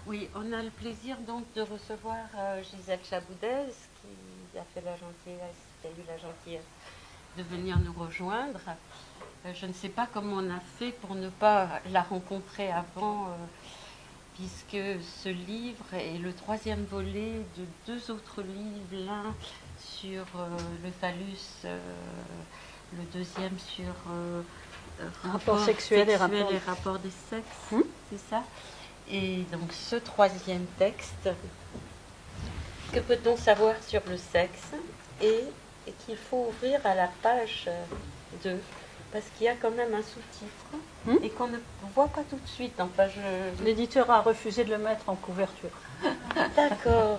Oui, on a le plaisir donc de recevoir Gisèle Chaboudez qui a fait la gentillesse, qui a eu la gentillesse de venir nous rejoindre. Je ne sais pas comment on a fait pour ne pas la rencontrer avant, puisque ce livre est le troisième volet de deux autres livres, l'un sur le phallus, le deuxième sur rapport sexuel et rapport des sexes, c'est ça. Et donc ce troisième texte, que peut-on savoir sur le sexe, et qu'il faut ouvrir à la page 2, parce qu'il y a quand même un sous-titre et qu'on ne voit pas tout de suite. Enfin, L'éditeur a refusé de le mettre en couverture. D'accord.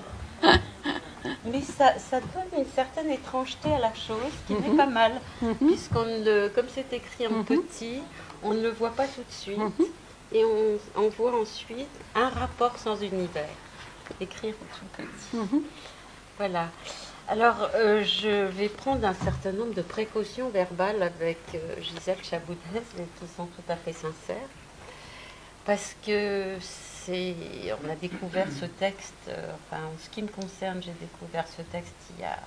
Mais ça donne une certaine étrangeté à la chose, qui n'est pas mal, comme c'est écrit en petit, on ne le voit pas tout de suite. Et on voit ensuite un rapport sans univers, écrire tout petit. Voilà. Alors, je vais prendre un certain nombre de précautions verbales avec Gisèle Chaboudez, qui sont tout à fait sincères, parce que on a découvert ce texte, enfin, en ce qui me concerne, j'ai découvert ce texte il y a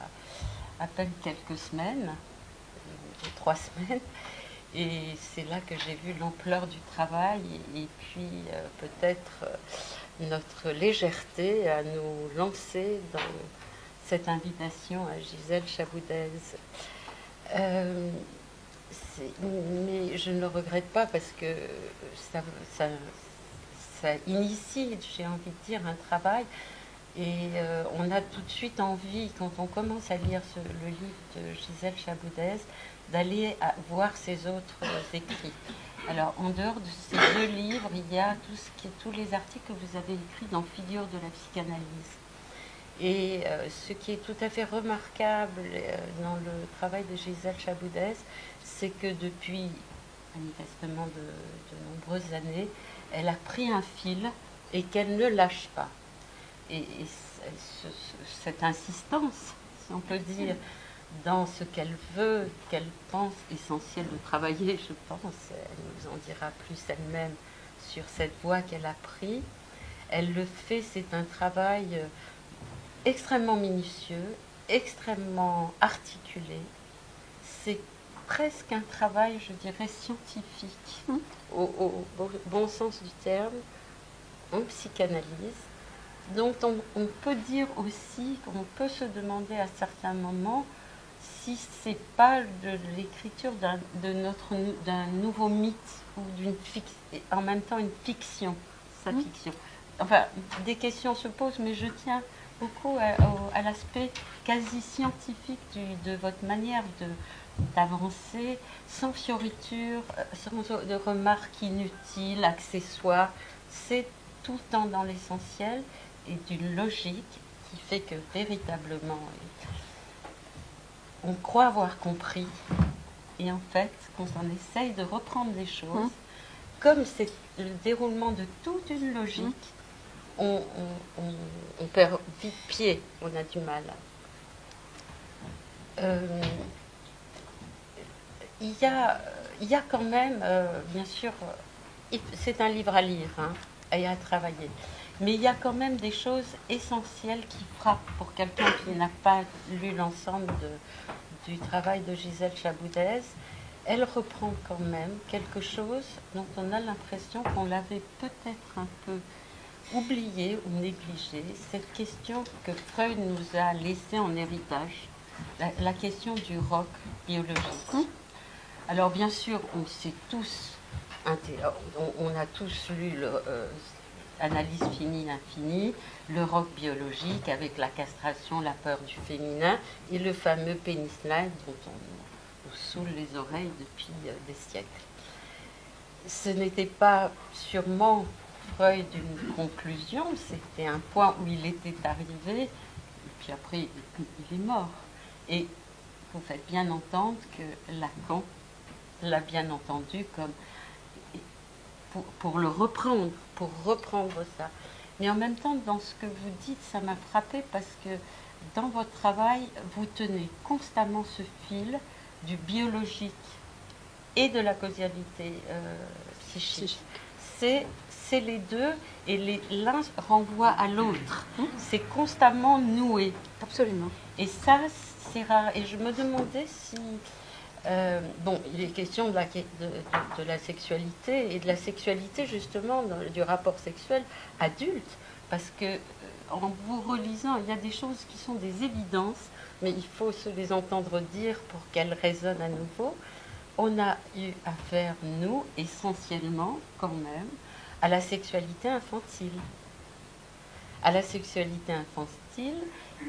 à peine quelques semaines, 3 semaines, et c'est là que j'ai vu l'ampleur du travail et puis peut-être notre légèreté à nous lancer dans cette invitation à Gisèle Chaboudez. Mais je ne le regrette pas parce que ça initie, j'ai envie de dire, un travail. Et on a tout de suite envie, quand on commence à lire le livre de Gisèle Chaboudez, d'aller voir ses autres écrits. Alors, en dehors de ces deux livres, il y a tous les articles que vous avez écrits dans Figures de la psychanalyse. Et ce qui est tout à fait remarquable dans le travail de Gisèle Chaboudez, c'est que depuis manifestement de nombreuses années, elle a pris un fil et qu'elle ne lâche pas. Et cette insistance, si on peut dire, dans ce qu'elle veut, qu'elle pense essentiel de travailler, je pense, elle nous en dira plus elle-même sur cette voie qu'elle a prise. Elle le fait, c'est un travail extrêmement minutieux, extrêmement articulé. C'est presque un travail, je dirais, scientifique, au bon sens du terme, en psychanalyse, dont on peut dire aussi qu'on peut se demander à certains moments si c'est pas de l'écriture d'un nouveau mythe ou en même temps une fiction, sa fiction. Enfin, des questions se posent, mais je tiens beaucoup à l'aspect quasi scientifique de votre manière d'avancer, sans fioritures, sans de remarques inutiles, accessoires. C'est tout le temps dans l'essentiel et d'une logique qui fait que véritablement on croit avoir compris, et en fait, quand on essaye de reprendre les choses, comme c'est le déroulement de toute une logique, on perd vite pied, on a du mal. Il y a quand même, bien sûr, c'est un livre à lire et à travailler, mais il y a quand même des choses essentielles qui frappent pour quelqu'un qui n'a pas lu l'ensemble du travail de Gisèle Chaboudez. Elle reprend quand même quelque chose dont on a l'impression qu'on l'avait peut-être un peu oublié ou négligé, cette question que Freud nous a laissée en héritage, la question du roc biologique. Alors bien sûr, on sait tous, on a tous lu Analyse finie, infinie, le roc biologique avec la castration, la peur du féminin et le fameux pénicilline dont on nous saoule les oreilles depuis des siècles. Ce n'était pas sûrement Freud une conclusion, c'était un point où il était arrivé, et puis après il est mort. Et vous faites bien entendre que Lacan l'a bien entendu comme pour reprendre ça. Mais en même temps, dans ce que vous dites, ça m'a frappé parce que dans votre travail, vous tenez constamment ce fil du biologique et de la causalité psychique. C'est c'est les deux et l'un renvoie à l'autre. C'est constamment noué. Absolument. Et ça, c'est rare. Et je me demandais si... bon, il est question de la sexualité et de la sexualité justement du rapport sexuel adulte, parce que en vous relisant, il y a des choses qui sont des évidences, mais il faut se les entendre dire pour qu'elles résonnent à nouveau. On a eu affaire, nous, essentiellement, quand même, à la sexualité infantile. À la sexualité infantile,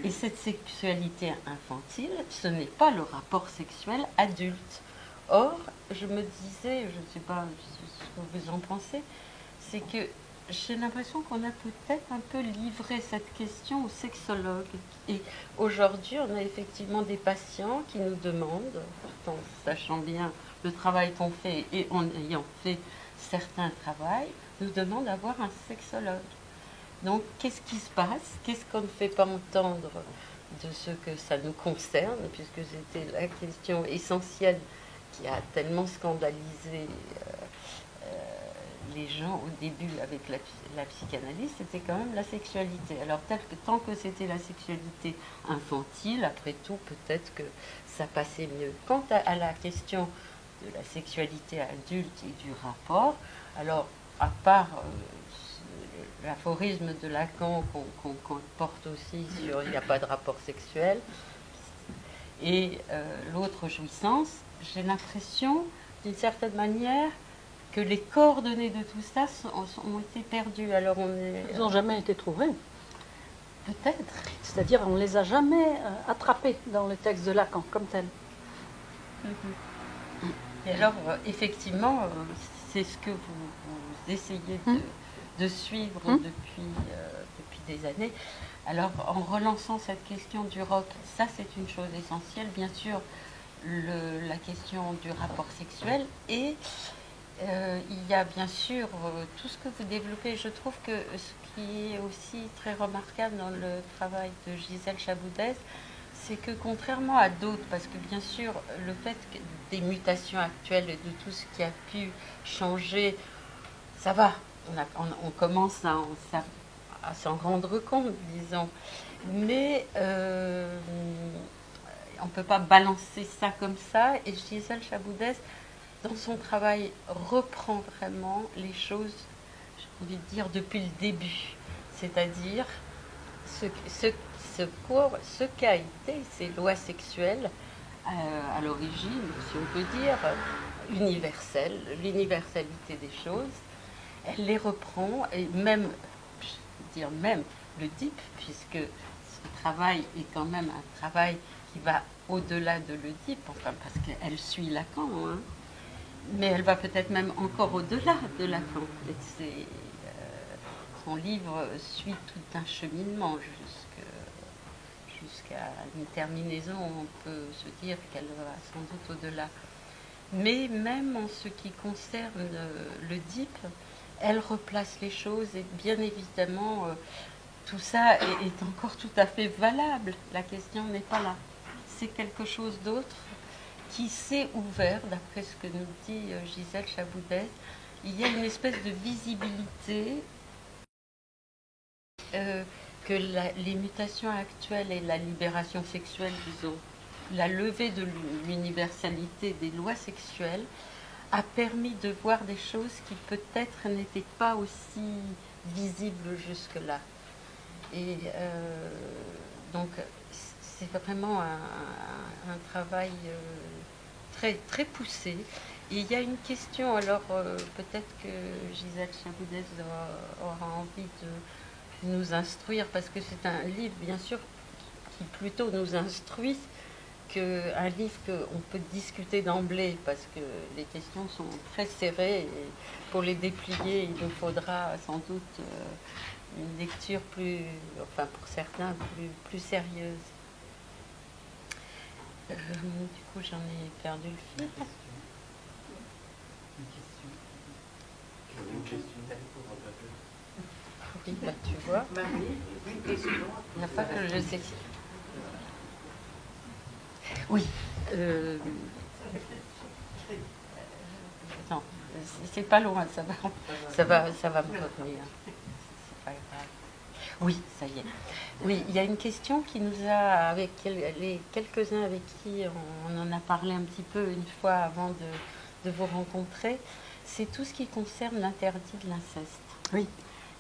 et cette sexualité infantile, ce n'est pas le rapport sexuel adulte. Or, je me disais, je ne sais pas ce que vous en pensez, c'est que j'ai l'impression qu'on a peut-être un peu livré cette question aux sexologues. Et aujourd'hui, on a effectivement des patients qui nous demandent, pourtant sachant bien le travail qu'on fait et en ayant fait certains travaux, nous demandent d'avoir un sexologue. Donc, qu'est-ce qui se passe? Qu'est-ce qu'on ne fait pas entendre de ce que ça nous concerne, puisque c'était la question essentielle qui a tellement scandalisé les gens au début avec la psychanalyse, c'était quand même la sexualité. Alors, tant que c'était la sexualité infantile, après tout, peut-être que ça passait mieux. Quant à la question de la sexualité adulte et du rapport, alors, à part l'aphorisme de Lacan qu'on porte aussi sur il n'y a pas de rapport sexuel, et l'autre jouissance, j'ai l'impression, d'une certaine manière, que les coordonnées de tout ça ont été perdues. Alors Ils n'ont jamais été trouvés. Peut-être. C'est-à-dire on ne les a jamais attrapés dans le texte de Lacan, comme tel. Et alors, effectivement, c'est ce que vous essayez de suivre depuis des années. Alors, en relançant cette question du rock, ça c'est une chose essentielle, bien sûr, la question du rapport sexuel, et il y a bien sûr tout ce que vous développez. Je trouve que ce qui est aussi très remarquable dans le travail de Gisèle Chaboudès, c'est que contrairement à d'autres, parce que bien sûr, le fait des mutations actuelles et de tout ce qui a pu changer, ça va, on commence à s'en rendre compte, disons. Mais on ne peut pas balancer ça comme ça. Et Gisèle Chaboudès, dans son travail, reprend vraiment les choses, j'ai envie de dire, depuis le début. C'est-à-dire ce qu'a été ces lois sexuelles à l'origine, si on peut dire, universelles, l'universalité des choses. Elle les reprend, et même, je veux dire même le DIP, puisque ce travail est quand même un travail qui va au-delà de l'Oedipe, enfin parce qu'elle suit Lacan, hein, mais elle va peut-être même encore au-delà de Lacan. Son livre suit tout un cheminement jusqu'à une terminaison, on peut se dire qu'elle va sans doute au-delà. Mais même en ce qui concerne le DIP, elle replace les choses et bien évidemment, tout ça est encore tout à fait valable. La question n'est pas là. C'est quelque chose d'autre qui s'est ouvert, d'après ce que nous dit Gisèle Chaboudès. Il y a une espèce de visibilité que les mutations actuelles et la libération sexuelle, disons, la levée de l'universalité des lois sexuelles, a permis de voir des choses qui peut-être n'étaient pas aussi visibles jusque-là. Et donc, c'est vraiment un travail très, très poussé. Et il y a une question, alors peut-être que Gisèle Chaboudès aura envie de nous instruire, parce que c'est un livre, bien sûr, qui plutôt nous instruit qu'un livre qu'on peut discuter d'emblée, parce que les questions sont très serrées, et pour les déplier, il nous faudra sans doute une lecture plus, enfin pour certains, plus sérieuse. Du coup, j'en ai perdu le fil. Une question. Oui, bah, tu vois. Il n'y a pas que je sais. Oui. Attends, c'est pas loin, ça va me revenir. C'est pas grave. Oui, ça y est. Oui, il y a une question qui nous a, avec les quelques-uns avec qui on en a parlé un petit peu une fois avant de vous rencontrer, c'est tout ce qui concerne l'interdit de l'inceste. Oui.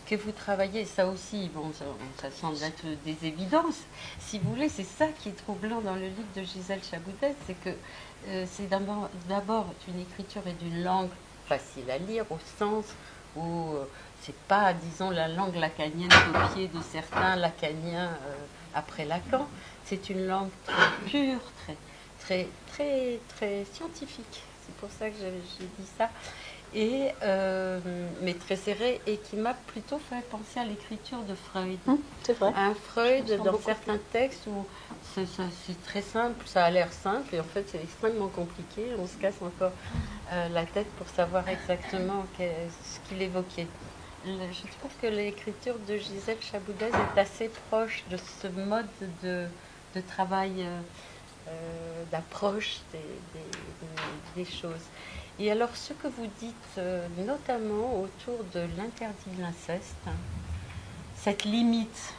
Que vous travaillez, ça aussi, bon, ça semble être des évidences. Si vous voulez, c'est ça qui est troublant dans le livre de Gisèle Chaboudès, c'est que c'est d'abord une écriture et d'une langue facile à lire, au sens où c'est pas, disons, la langue lacanienne copiée de certains lacaniens après Lacan. C'est une langue très pure, très scientifique. C'est pour ça que j'ai dit ça. Et, mais très serré, et qui m'a plutôt fait penser à l'écriture de Freud. C'est vrai. Un Freud, dans certains textes où c'est très simple, ça a l'air simple, et en fait c'est extrêmement compliqué. On se casse encore la tête pour savoir exactement ce qu'il évoquait. Je trouve que l'écriture de Gisèle Chaboudès est assez proche de ce mode de travail, d'approche des choses. Et alors, ce que vous dites, notamment autour de l'interdit de l'inceste, cette limite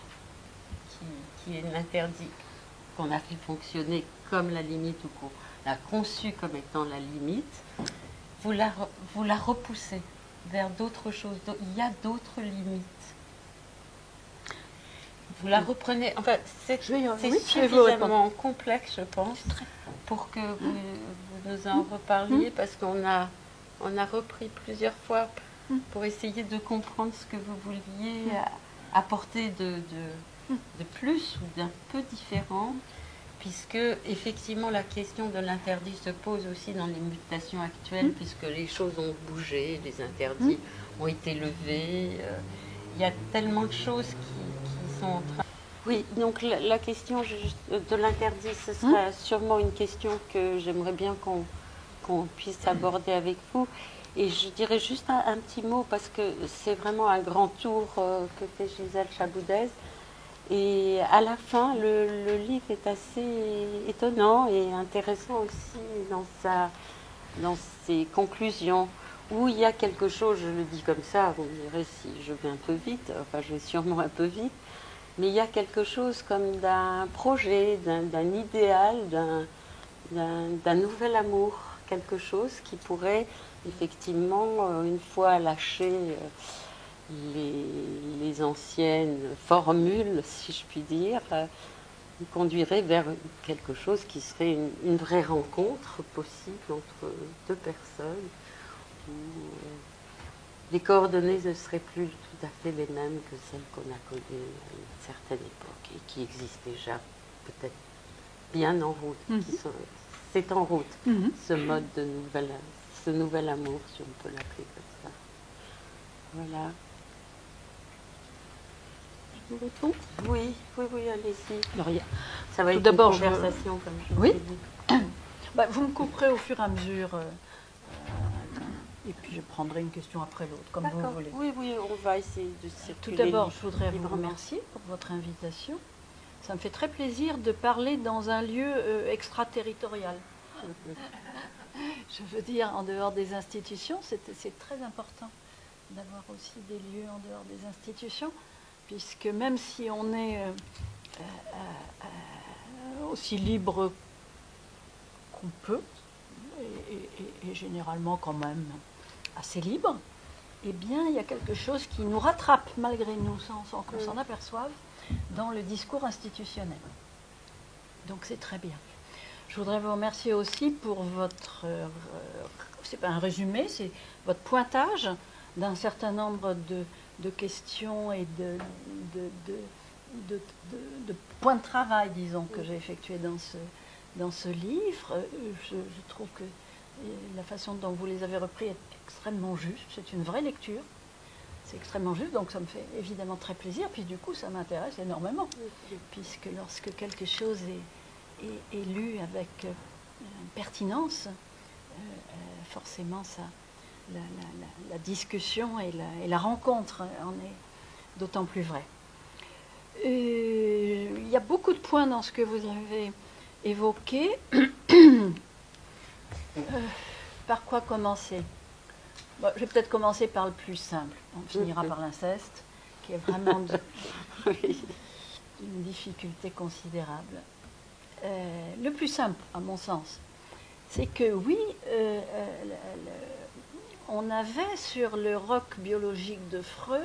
qui est l'interdit, qu'on a fait fonctionner comme la limite ou qu'on a conçue comme étant la limite, vous la repoussez vers d'autres choses. Il y a d'autres limites. Vous la reprenez. Enfin, c'est suffisamment complexe, je pense, pour que vous nous en reparliez, parce qu'on a repris plusieurs fois pour essayer de comprendre ce que vous vouliez apporter de plus ou d'un peu différent, puisque effectivement la question de l'interdit se pose aussi dans les mutations actuelles, puisque les choses ont bougé, les interdits ont été levés. Il y a tellement de choses qui sont en train... Oui, donc la question de l'interdit, ce serait sûrement une question que j'aimerais bien qu'on puisse aborder avec vous. Et je dirais juste un petit mot, parce que c'est vraiment un grand tour que fait Gisèle Chaboudès. Et à la fin, le livre est assez étonnant et intéressant aussi dans ses conclusions, où il y a quelque chose, je le dis comme ça, vous me direz si je vais un peu vite, enfin je vais sûrement un peu vite, mais il y a quelque chose comme d'un projet, d'un idéal, d'un nouvel amour, quelque chose qui pourrait effectivement, une fois lâché les anciennes formules, si je puis dire, nous conduirait vers quelque chose qui serait une vraie rencontre possible entre deux personnes, où les coordonnées ne seraient plus tout à fait les mêmes que celles qu'on a connues à une certaine époque et qui existent déjà peut-être bien en route. C'est en route, ce mode ce nouvel amour, si on peut l'appeler comme ça. Voilà. Je vous réponds ? Oui, allez-y. Ça va être une conversation, comme je vous ai dit. Vous me couperez au fur et à mesure. Et puis je prendrai une question après l'autre, comme vous voulez. Oui, on va essayer de circuler. Tout d'abord, je voudrais vous remercier pour votre invitation. Ça me fait très plaisir de parler dans un lieu extraterritorial. Je veux dire, en dehors des institutions, c'est très important d'avoir aussi des lieux en dehors des institutions, puisque même si on est aussi libre qu'on peut, et généralement quand même assez libre, eh bien il y a quelque chose qui nous rattrape malgré nous, sans qu'on s'en aperçoive, dans le discours institutionnel. Donc c'est très bien. Je voudrais vous remercier aussi pour votre, c'est pas un résumé, c'est votre pointage d'un certain nombre de questions et de points de travail, disons, que j'ai effectués dans ce livre. Je trouve que la façon dont vous les avez repris est extrêmement juste. C'est une vraie lecture. C'est extrêmement juste, donc ça me fait évidemment très plaisir. Puis du coup, ça m'intéresse énormément, puisque lorsque quelque chose est lu avec pertinence, forcément, la discussion et la rencontre en est d'autant plus vraie. Il y a beaucoup de points dans ce que vous avez évoqué. Par quoi commencer ? Bon, je vais peut-être commencer par le plus simple. On finira par l'inceste, qui est vraiment une difficulté considérable. Le plus simple, à mon sens, c'est que oui, on avait sur le roc biologique de Freud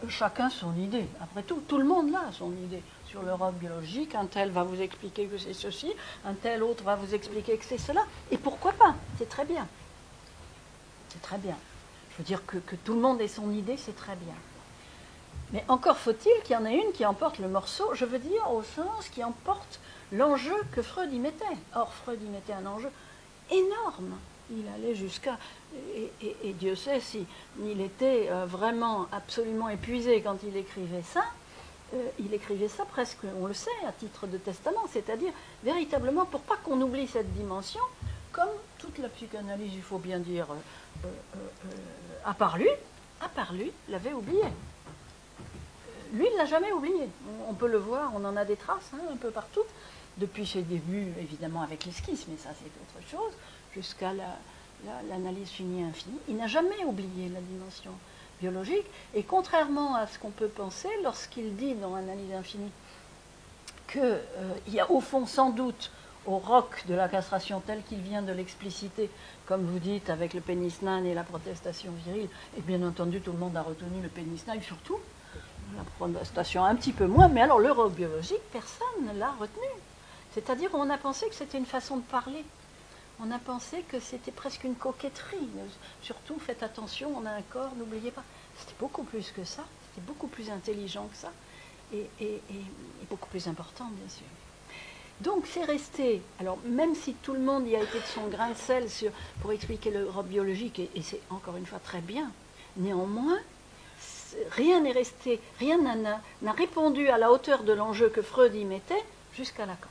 chacun son idée. Après tout le monde a son idée sur le roc biologique. Un tel va vous expliquer que c'est ceci, un tel autre va vous expliquer que c'est cela. Et pourquoi pas? C'est très bien. C'est très bien. Je veux dire que tout le monde ait son idée, c'est très bien. Mais encore faut-il qu'il y en ait une qui emporte le morceau, je veux dire au sens qui emporte l'enjeu que Freud y mettait. Or, Freud y mettait un enjeu énorme. Il allait jusqu'à... Et Dieu sait si il était vraiment absolument épuisé quand il écrivait ça. Il écrivait ça presque, on le sait, à titre de testament, c'est-à-dire véritablement pour pas qu'on oublie cette dimension, comme toute la psychanalyse, il faut bien dire, à part lui, l'avait oublié. Lui, il ne l'a jamais oublié. On peut le voir, on en a des traces un peu partout, depuis ses débuts, évidemment avec l'esquisse, mais ça c'est autre chose, jusqu'à l'analyse finie infinie. Il n'a jamais oublié la dimension biologique, et contrairement à ce qu'on peut penser, lorsqu'il dit dans Analyse infinie qu'il y a au fond sans doute au roc de la castration tel qu'il vient de l'expliciter, comme vous dites, avec le pénis-nain et la protestation virile, et bien entendu tout le monde a retenu le pénis-nain surtout, la protestation un petit peu moins, mais alors le roc biologique, personne ne l'a retenu. C'est-à-dire on a pensé que c'était une façon de parler. On a pensé que c'était presque une coquetterie. Surtout, faites attention, on a un corps, n'oubliez pas. C'était beaucoup plus que ça, c'était beaucoup plus intelligent que ça, et beaucoup plus important, bien sûr. Donc c'est resté, alors même si tout le monde y a été de son grain de sel pour expliquer le roc biologique, et c'est encore une fois très bien, néanmoins, rien n'est resté, rien n'a répondu à la hauteur de l'enjeu que Freud y mettait jusqu'à Lacan.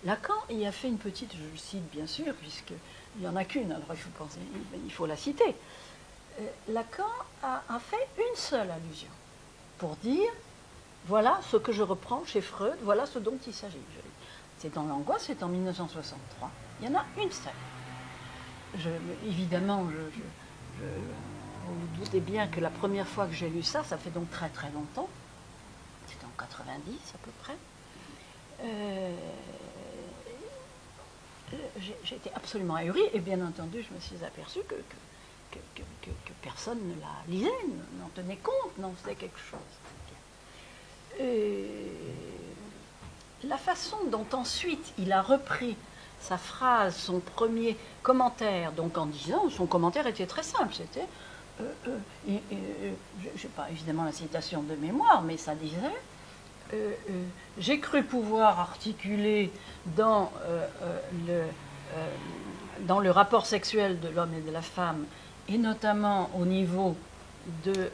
Lacan y a fait une petite, je le cite bien sûr, puisqu'il n'y en a qu'une, alors il faut la citer. Lacan a fait une seule allusion pour dire, voilà ce que je reprends chez Freud, voilà ce dont il s'agit. C'est dans l'angoisse, c'est en 1963. Il y en a une seule. Évidemment, vous vous doutez bien que la première fois que j'ai lu ça, ça fait donc très très longtemps, c'était en 90 à peu près, j'étais absolument ahurie, et bien entendu, je me suis aperçue que personne ne la lisait, n'en tenait compte, n'en faisait quelque chose. La façon dont ensuite il a repris sa phrase, son premier commentaire, donc en disant, son commentaire était très simple, c'était, je n'ai pas évidemment la citation de mémoire, mais ça disait, j'ai cru pouvoir articuler dans le rapport sexuel de l'homme et de la femme, et notamment au niveau de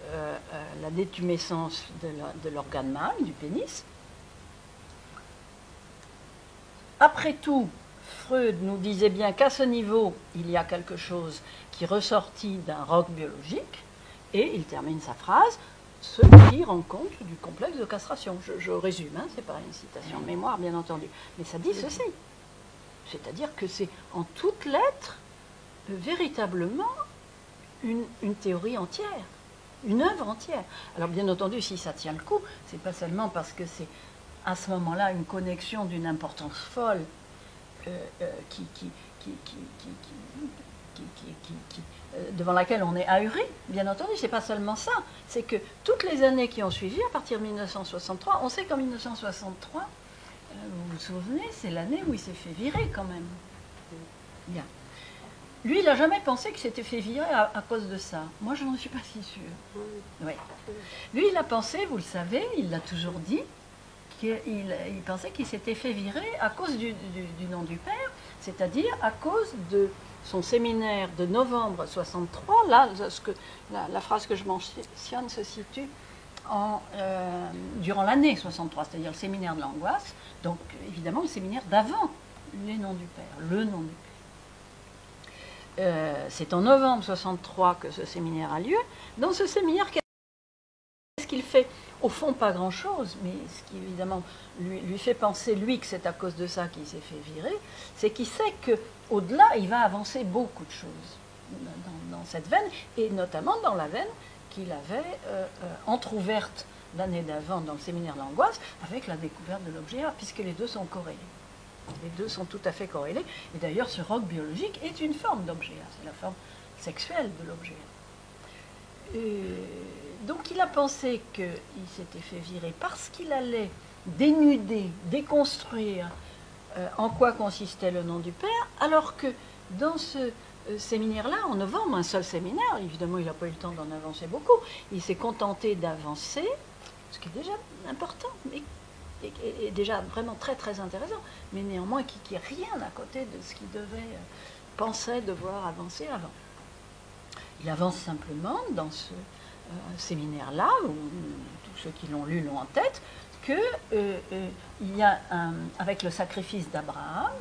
la détumescence de l'organe mâle, du pénis. Après tout, Freud nous disait bien qu'à ce niveau, il y a quelque chose qui ressortit d'un roc biologique, et il termine sa phrase, ce qui rend compte du complexe de castration. Je résume, hein, c'est pas une citation de mémoire, bien entendu, mais ça dit ceci. C'est-à-dire que c'est en toutes lettres, véritablement, une théorie entière, une œuvre entière. Alors bien entendu, si ça tient le coup, c'est pas seulement parce que c'est à ce moment-là une connexion d'une importance folle devant laquelle on est ahuri, bien entendu, c'est pas seulement ça, c'est que toutes les années qui ont suivi, à partir de 1963, on sait qu'en 1963, vous vous souvenez, c'est l'année où il s'est fait virer quand même. Bien. Lui, il n'a jamais pensé qu'il s'était fait virer à cause de ça. Moi, je n'en suis pas si sûre. Oui. Lui, il a pensé, vous le savez, il l'a toujours dit, qu'il pensait qu'il s'était fait virer à cause du nom du père, c'est-à-dire à cause de son séminaire de novembre 63. Là, la phrase que je mentionne se situe durant l'année 63, c'est-à-dire le séminaire de l'angoisse, donc évidemment le séminaire d'avant les noms du père, le nom du père. C'est en novembre 63 que ce séminaire a lieu. Dans ce séminaire, qu'est-ce qu'il fait? Au fond, pas grand-chose, mais ce qui évidemment lui fait penser, lui, que c'est à cause de ça qu'il s'est fait virer, c'est qu'il sait qu'au-delà, il va avancer beaucoup de choses. dans cette veine, et notamment dans la veine qu'il avait entr'ouverte l'année d'avant dans le séminaire L'Angoisse, avec la découverte de l'objet A, puisque les deux sont corrélés. Les deux sont tout à fait corrélés, et d'ailleurs ce roc biologique est une forme d'objet A, c'est la forme sexuelle de l'objet A. Donc il a pensé qu'il s'était fait virer parce qu'il allait dénuder, déconstruire en quoi consistait le nom du Père, alors que dans ce séminaire-là, en novembre, un seul séminaire, évidemment il n'a pas eu le temps d'en avancer beaucoup, il s'est contenté d'avancer, ce qui est déjà important, mais est déjà vraiment très très intéressant, mais néanmoins qui est rien à côté de ce qu'il pensait devoir avancer avant. Il avance simplement dans ce séminaire-là, où tous ceux qui l'ont lu l'ont en tête, qu'il y a, avec le sacrifice d'Abraham,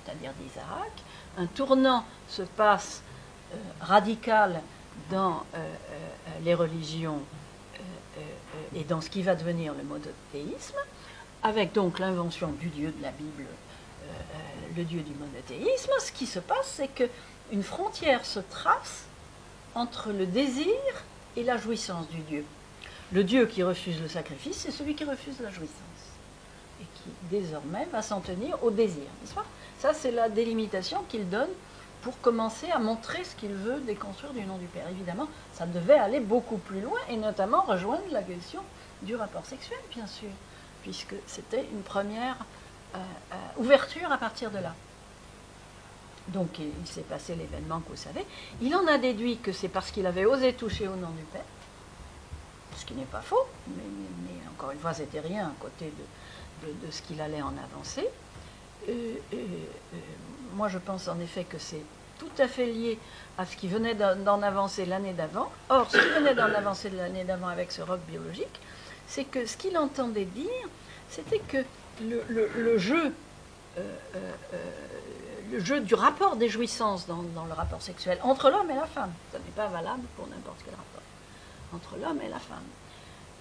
c'est-à-dire d'Isaac, un tournant se passe radical dans les religions et dans ce qui va devenir le monothéisme, avec donc l'invention du Dieu de la Bible, le Dieu du monothéisme. Ce qui se passe, c'est qu'une frontière se trace entre le désir et la jouissance du Dieu. Le Dieu qui refuse le sacrifice, c'est celui qui refuse la jouissance, et qui désormais va s'en tenir au désir, n'est-ce pas? Ça, c'est la délimitation qu'il donne pour commencer à montrer ce qu'il veut déconstruire du nom du Père. Évidemment, ça devait aller beaucoup plus loin, et notamment rejoindre la question du rapport sexuel, bien sûr, puisque c'était une première ouverture à partir de là. Donc il s'est passé l'événement que vous savez. Il en a déduit que c'est parce qu'il avait osé toucher au nom du Père, ce qui n'est pas faux, mais encore une fois, c'était rien à côté de ce qu'il allait en avancer. Moi, je pense en effet que c'est tout à fait lié à ce qui venait d'en avancer l'année d'avant. Or, ce qui venait d'en avancer l'année d'avant avec ce roc biologique, c'est que ce qu'il entendait dire, c'était que le jeu du rapport des jouissances dans le rapport sexuel entre l'homme et la femme, ça n'est pas valable pour n'importe quel rapport, entre l'homme et la femme.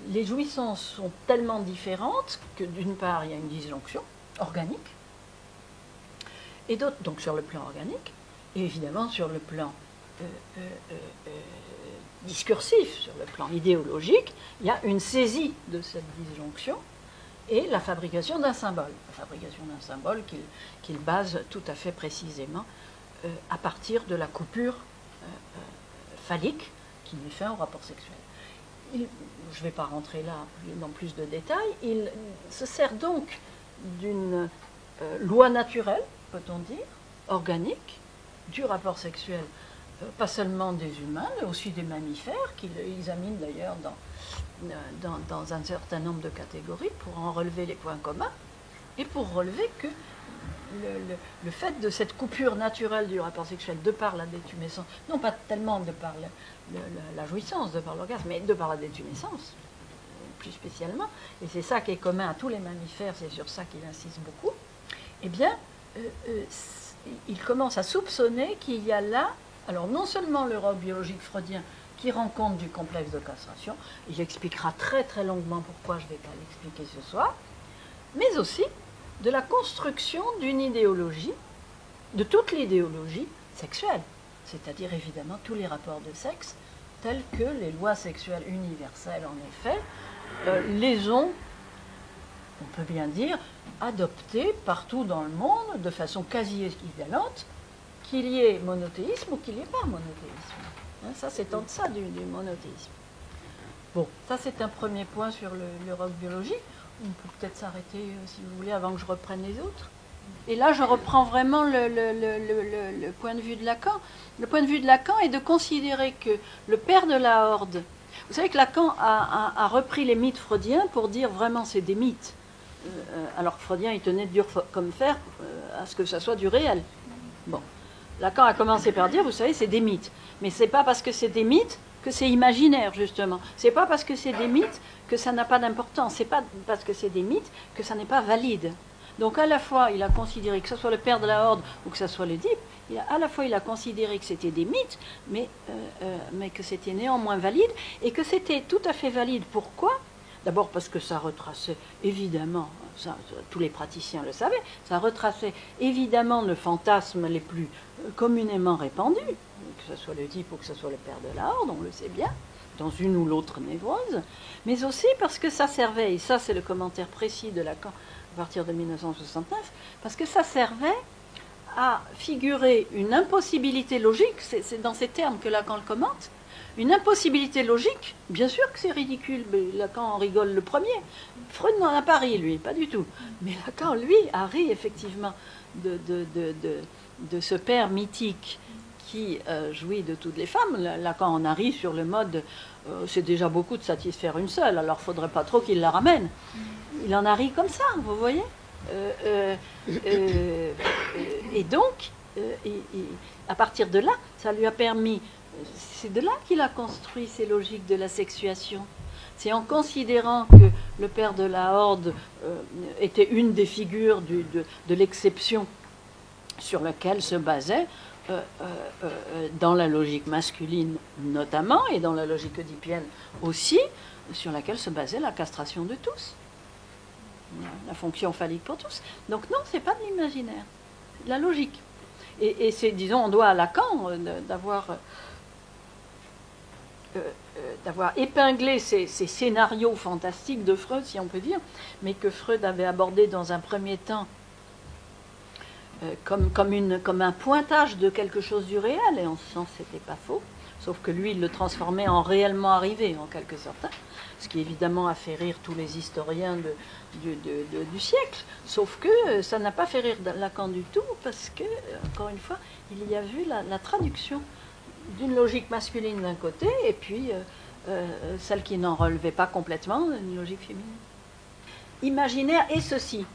Les jouissances sont tellement différentes que d'une part, il y a une disjonction organique, et d'autre, donc sur le plan organique, et évidemment sur le plan discursif, sur le plan idéologique, il y a une saisie de cette disjonction et la fabrication d'un symbole. La fabrication d'un symbole qu'il base tout à fait précisément à partir de la coupure phallique qui met fin au rapport sexuel. Je ne vais pas rentrer là dans plus de détails. Il se sert donc d'une loi naturelle, peut-on dire, organique, du rapport sexuel, pas seulement des humains, mais aussi des mammifères, qu'il examine d'ailleurs dans un certain nombre de catégories pour en relever les points communs, et pour relever que le fait de cette coupure naturelle du rapport sexuel de par la détumescence, non pas tellement de par la jouissance, de par l'orgasme, mais de par la détumescence, plus spécialement, et c'est ça qui est commun à tous les mammifères, c'est sur ça qu'il insiste beaucoup, eh bien, il commence à soupçonner qu'il y a là, alors non seulement le roc biologique freudien qui rend compte du complexe de castration, il expliquera très très longuement pourquoi, je ne vais pas l'expliquer ce soir, mais aussi de la construction d'une idéologie, de toute l'idéologie sexuelle, c'est-à-dire évidemment tous les rapports de sexe, tels que les lois sexuelles universelles en effet les ont, on peut bien dire, adoptés partout dans le monde de façon quasi équivalente, qu'il y ait monothéisme ou qu'il n'y ait pas monothéisme. Ça, c'est en deçà du monothéisme. Bon, ça, c'est un premier point sur le roc biologique. On peut peut-être s'arrêter, si vous voulez, avant que je reprenne les autres. Et là, je reprends vraiment le point de vue de Lacan. Le point de vue de Lacan est de considérer que le père de la horde... Vous savez que Lacan a repris les mythes freudiens pour dire vraiment c'est des mythes. Alors que Freudien, il tenait dur comme fer à ce que ça soit du réel. Bon. Lacan a commencé par dire, vous savez, c'est des mythes. Mais c'est pas parce que c'est des mythes que c'est imaginaire, justement. C'est pas parce que c'est des mythes que ça n'a pas d'importance. C'est pas parce que c'est des mythes que ça n'est pas valide. Donc à la fois, il a considéré que ce soit le père de la horde ou que ce soit l'Oedipe, à la fois il a considéré que c'était des mythes, mais que c'était néanmoins valide, et que c'était tout à fait valide. Pourquoi ? D'abord parce que ça retraçait évidemment, tous les praticiens le savaient, ça retraçait évidemment le fantasme les plus communément répandus, que ce soit le type ou que ce soit le père de la Horde, on le sait bien, dans une ou l'autre névrose, mais aussi parce que ça servait, et ça c'est le commentaire précis de Lacan à partir de 1969, parce que ça servait à figurer une impossibilité logique, c'est dans ces termes que Lacan le commente, une impossibilité logique, bien sûr que c'est ridicule, mais Lacan en rigole le premier. Freud n'en a pas ri, lui, pas du tout. Mais Lacan, lui, a ri effectivement de ce père mythique qui jouit de toutes les femmes. Lacan en a ri sur le mode c'est déjà beaucoup de satisfaire une seule, alors il ne faudrait pas trop qu'il la ramène. Il en a ri comme ça, vous voyez. Et donc, à partir de là, ça lui a permis, c'est de là qu'il a construit ces logiques de la sexuation. C'est en considérant que le père de la Horde était une des figures de l'exception sur laquelle se basait, dans la logique masculine notamment, et dans la logique oedipienne aussi, sur laquelle se basait la castration de tous. La fonction phallique pour tous. Donc non, c'est pas de l'imaginaire, c'est de la logique. Et c'est, disons, on doit à Lacan d'avoir épinglé ces scénarios fantastiques de Freud, si on peut dire, mais que Freud avait abordé dans un premier temps comme un pointage de quelque chose du réel, et en ce sens c'était pas faux, sauf que lui il le transformait en réellement arrivé en quelque sorte, ce qui évidemment a fait rire tous les historiens du siècle, sauf que ça n'a pas fait rire Lacan du tout, parce que, encore une fois, il y a vu la traduction d'une logique masculine d'un côté, et puis celle qui n'en relevait pas complètement, une logique féminine. Imaginaire et ceci.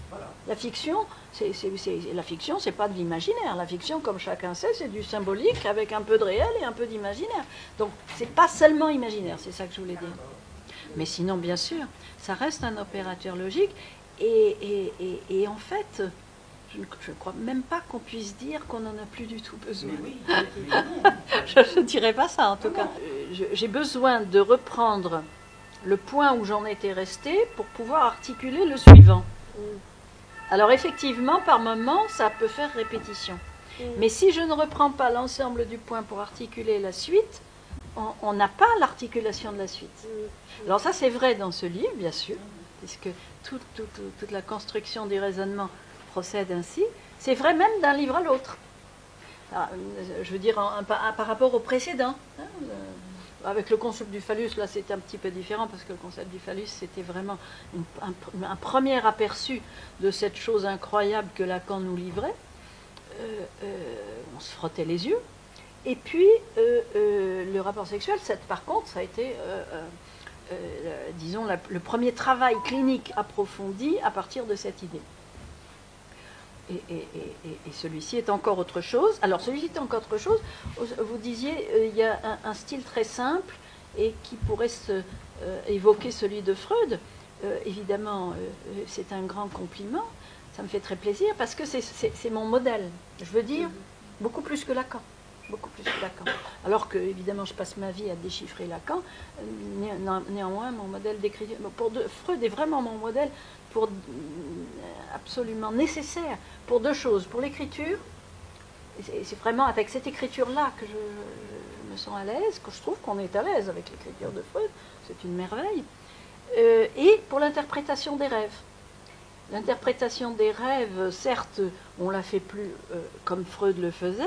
Voilà. La fiction, c'est pas de l'imaginaire. La fiction, comme chacun sait, c'est du symbolique avec un peu de réel et un peu d'imaginaire. Donc, c'est pas seulement imaginaire, c'est ça que je voulais dire. Mais sinon, bien sûr, ça reste un opérateur logique. Et en fait, je ne crois même pas qu'on puisse dire qu'on n'en a plus du tout besoin. Oui, je ne dirais pas ça, en tout cas. J'ai besoin de reprendre le point où j'en étais restée pour pouvoir articuler le suivant. Alors effectivement, par moment, ça peut faire répétition. Mais si je ne reprends pas l'ensemble du point pour articuler la suite, on n'a pas l'articulation de la suite. Alors ça, c'est vrai dans ce livre, bien sûr, puisque toute la construction du raisonnement procède ainsi. C'est vrai même d'un livre à l'autre. Je veux dire, par rapport au précédent. Avec le concept du phallus, là, c'était un petit peu différent, parce que le concept du phallus, c'était vraiment un premier aperçu de cette chose incroyable que Lacan nous livrait. On se frottait les yeux. Et puis, le rapport sexuel, par contre, ça a été, disons, le premier travail clinique approfondi à partir de cette idée. Et celui-ci est encore autre chose. Alors, celui-ci est encore autre chose. Vous disiez, il y a un style très simple et qui pourrait évoquer celui de Freud. Évidemment, c'est un grand compliment. Ça me fait très plaisir parce que c'est mon modèle. Je veux dire, beaucoup plus que Lacan. Beaucoup plus que Lacan. Alors que, évidemment, je passe ma vie à déchiffrer Lacan. Néanmoins, mon modèle d'écriture... Freud est vraiment mon modèle absolument nécessaire pour deux choses. Pour l'écriture, c'est vraiment avec cette écriture-là que je me sens à l'aise, que je trouve qu'on est à l'aise avec l'écriture de Freud, c'est une merveille. Et pour l'interprétation des rêves. L'interprétation des rêves, certes, on ne la fait plus comme Freud le faisait,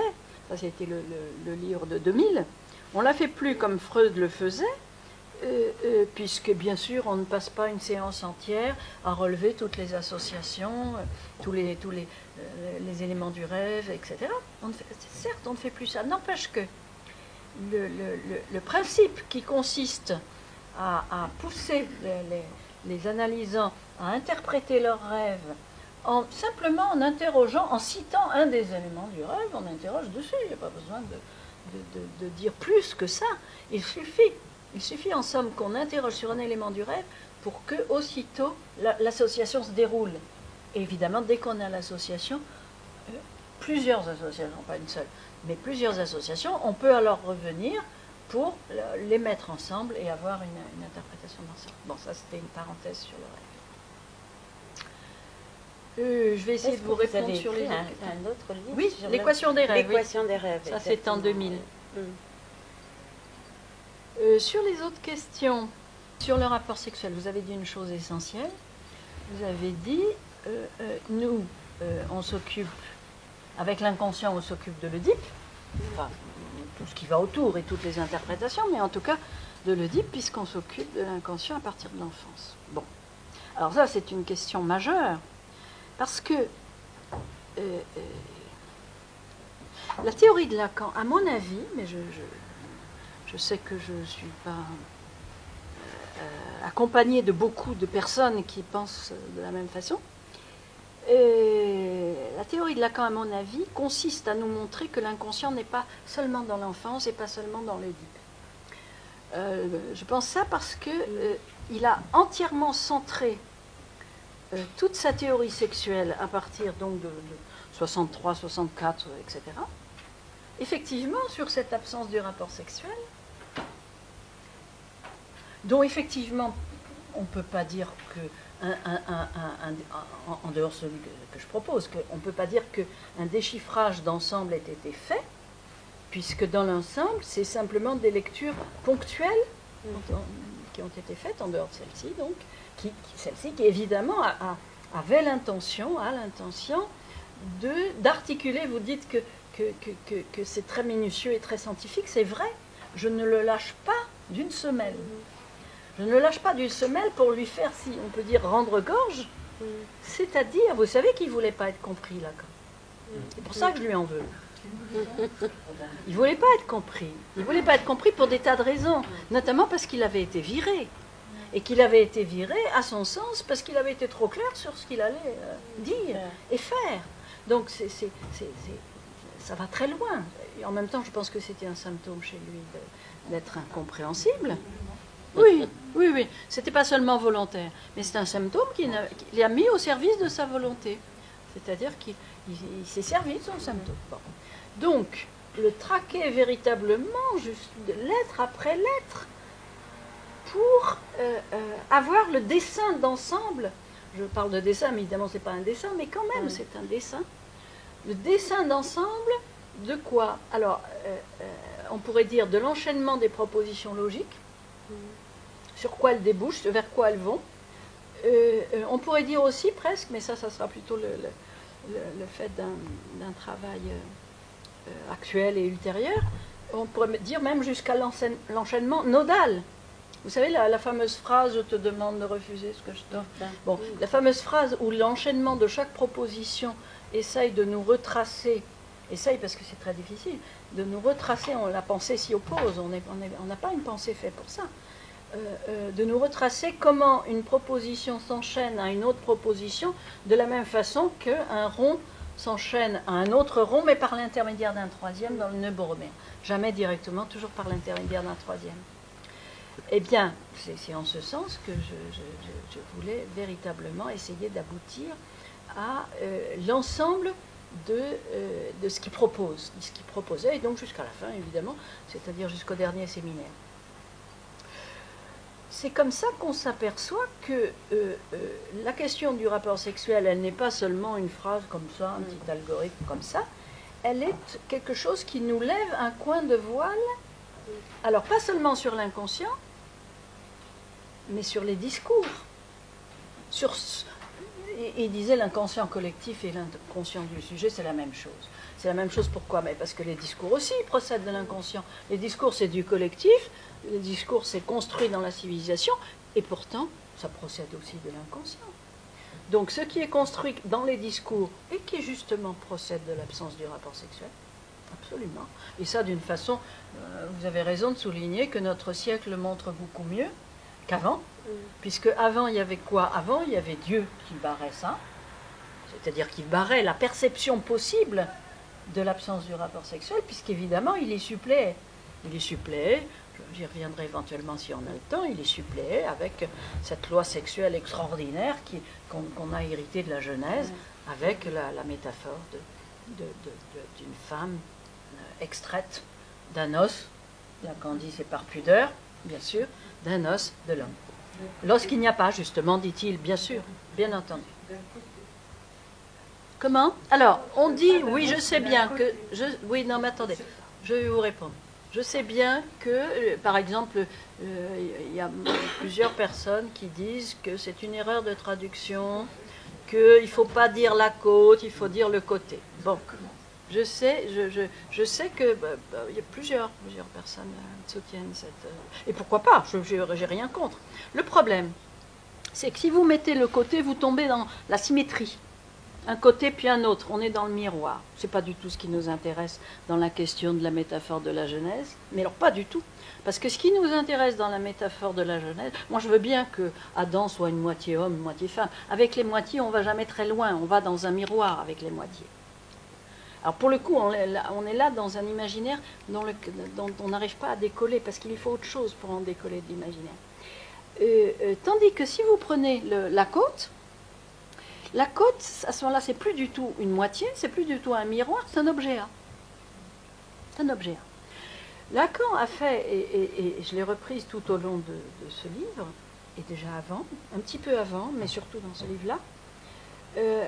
ça c'était le livre de 2000, on ne la fait plus comme Freud le faisait, puisque bien sûr on ne passe pas une séance entière à relever toutes les associations, tous les éléments du rêve, etc. Certes, on ne fait plus ça. N'empêche que le principe qui consiste à pousser les analysants à interpréter leurs rêves simplement en interrogeant, en citant un des éléments du rêve, on interroge dessus, il n'y a pas besoin de dire plus que ça. Il suffit en somme qu'on interroge sur un élément du rêve pour que aussitôt l'association se déroule. Et évidemment, dès qu'on a l'association, plusieurs associations, pas une seule, mais plusieurs associations, on peut alors revenir pour les mettre ensemble et avoir une interprétation d'ensemble. Bon, ça c'était une parenthèse sur le rêve. Je vais essayer de vous répondre sur les un autre livre. Oui, l'équation des rêves. L'équation des rêves. Ça c'est en 2000. Sur les autres questions, sur le rapport sexuel, vous avez dit une chose essentielle. Vous avez dit, nous, on s'occupe, avec l'inconscient, on s'occupe de l'Oedipe, enfin, tout ce qui va autour et toutes les interprétations, mais en tout cas de l'Oedipe, puisqu'on s'occupe de l'inconscient à partir de l'enfance. Bon. Alors ça, c'est une question majeure, parce que la théorie de Lacan, à mon avis, mais je sais que je ne suis pas accompagnée de beaucoup de personnes qui pensent de la même façon, la théorie de Lacan, à mon avis, consiste à nous montrer que l'inconscient n'est pas seulement dans l'enfance et pas seulement dans l'Oedipe. Je pense ça parce que il a entièrement centré toute sa théorie sexuelle à partir donc de 63, 64, etc. Effectivement, sur cette absence du rapport sexuel, dont effectivement on ne peut pas dire que en dehors de celui que je propose, on ne peut pas dire qu'un déchiffrage d'ensemble ait été fait, puisque dans l'ensemble, c'est simplement des lectures ponctuelles qui ont été faites en dehors de celle-ci, donc, celle-ci qui évidemment avait l'intention d'articuler. Vous dites que c'est très minutieux et très scientifique, c'est vrai, je ne le lâche pas d'une semelle. Je ne le lâche pas d'une semelle pour lui faire, si on peut dire, rendre gorge. C'est-à-dire, vous savez qu'il ne voulait pas être compris, là. C'est pour ça que je lui en veux. Il ne voulait pas être compris. Il ne voulait pas être compris pour des tas de raisons, notamment parce qu'il avait été viré. Et qu'il avait été viré, à son sens, parce qu'il avait été trop clair sur ce qu'il allait dire et faire. Donc, ça va très loin. Et en même temps, je pense que c'était un symptôme chez lui d'être incompréhensible. Oui. C'était pas seulement volontaire, mais c'est un symptôme qu'il a mis au service de sa volonté. C'est-à-dire qu'il s'est servi de son symptôme. Bon. Donc, le traquer véritablement, juste lettre après lettre, pour avoir le dessin d'ensemble. Je parle de dessin, mais évidemment, ce n'est pas un dessin, mais quand même, c'est un dessin. Le dessin d'ensemble de quoi? Alors, on pourrait dire de l'enchaînement des propositions logiques, sur quoi elles débouchent, vers quoi elles vont. On pourrait dire aussi presque, mais ça sera plutôt le fait d'un travail actuel et ultérieur, on pourrait dire même jusqu'à l'enchaînement nodal. Vous savez, la fameuse phrase « je te demande de refuser ce que je t'offre ». Bon, la fameuse phrase où l'enchaînement de chaque proposition essaye de nous retracer, parce que c'est très difficile, de nous retracer, la pensée s'y oppose, on n'a pas une pensée faite pour ça, de nous retracer comment une proposition s'enchaîne à une autre proposition, de la même façon qu'un rond s'enchaîne à un autre rond, mais par l'intermédiaire d'un troisième dans le nœud borromien. Jamais directement, toujours par l'intermédiaire d'un troisième. Eh bien, c'est en ce sens que je voulais véritablement essayer d'aboutir à l'ensemble de ce qu'il propose, de ce qu'il proposait, et donc jusqu'à la fin, évidemment, c'est-à-dire jusqu'au dernier séminaire. C'est comme ça qu'on s'aperçoit que la question du rapport sexuel, elle n'est pas seulement une phrase comme ça, un petit algorithme comme ça, elle est quelque chose qui nous lève un coin de voile, alors pas seulement sur l'inconscient, mais sur les discours. Il disait l'inconscient collectif et l'inconscient du sujet, c'est la même chose. C'est la même chose pourquoi? Mais parce que les discours aussi procèdent de l'inconscient. Les discours, c'est du collectif, les discours, c'est construit dans la civilisation, et pourtant, ça procède aussi de l'inconscient. Donc, ce qui est construit dans les discours, et qui justement procède de l'absence du rapport sexuel, absolument. Et ça, d'une façon, vous avez raison de souligner que notre siècle montre beaucoup mieux qu'avant, puisque avant, il y avait quoi? Avant, il y avait Dieu qui barrait ça, c'est-à-dire qui barrait la perception possible de l'absence du rapport sexuel, puisqu'évidemment, il y suppléait. Il y suppléait, j'y reviendrai éventuellement si on a le temps, il y suppléait avec cette loi sexuelle extraordinaire qu'on a héritée de la Genèse, avec la métaphore d'une femme extraite d'un os Lacan dit c'est par pudeur, bien sûr, d'un os de l'homme. Lorsqu'il n'y a pas, justement, dit-il, bien sûr, bien entendu. Comment? Alors, on dit, oui, je sais bien que... oui, non, mais attendez, je vais vous répondre. Je sais bien que, par exemple, il y a plusieurs personnes qui disent que c'est une erreur de traduction, qu'il ne faut pas dire la côte, il faut dire le côté. Bon, je sais que il y a plusieurs personnes soutiennent cette... et pourquoi pas, je n'ai rien contre. Le problème, c'est que si vous mettez le côté, vous tombez dans la symétrie. Un côté puis un autre, on est dans le miroir. Ce n'est pas du tout ce qui nous intéresse dans la question de la métaphore de la Genèse, mais alors pas du tout. Parce que ce qui nous intéresse dans la métaphore de la Genèse, moi je veux bien que Adam soit une moitié homme, une moitié femme. Avec les moitiés, on ne va jamais très loin, on va dans un miroir avec les moitiés. Alors pour le coup, on est là dans un imaginaire dont on n'arrive pas à décoller, parce qu'il faut autre chose pour en décoller de l'imaginaire. Tandis que si vous prenez la côte, à ce moment-là, c'est plus du tout une moitié, c'est plus du tout un miroir, c'est un objet A. C'est un objet A. Lacan a fait, et je l'ai reprise tout au long de ce livre, et déjà avant, un petit peu avant, mais surtout dans ce livre-là,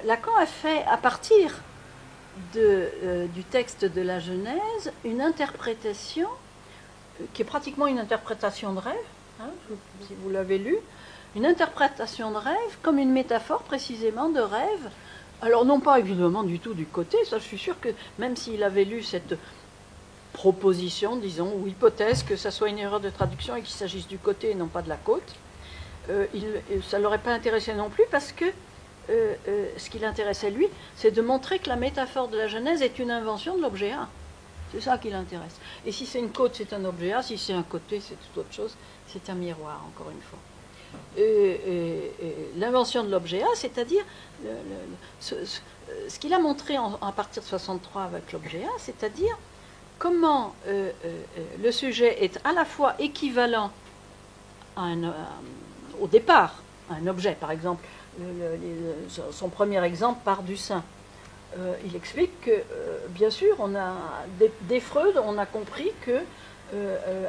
Lacan a fait, à partir du texte de la Genèse, une interprétation qui est pratiquement une interprétation de rêve, hein, si vous l'avez lu, une interprétation de rêve comme une métaphore précisément de rêve. Alors non pas évidemment du tout du côté, ça je suis sûre que même s'il avait lu cette proposition, disons, ou hypothèse que ça soit une erreur de traduction et qu'il s'agisse du côté et non pas de la côte, ça ne l'aurait pas intéressé non plus parce que ce qui l'intéressait lui, c'est de montrer que la métaphore de la Genèse est une invention de l'objet A. C'est ça qui l'intéresse. Et si c'est une côte, c'est un objet A, si c'est un côté, c'est tout autre chose, c'est un miroir, encore une fois. L'invention de l'objet A, c'est-à-dire ce qu'il a montré à partir de 63 avec l'objet A, c'est-à-dire comment le sujet est à la fois équivalent au départ à un objet. Par exemple, son premier exemple part du sein. Il explique que, bien sûr, dès Freud, on a compris que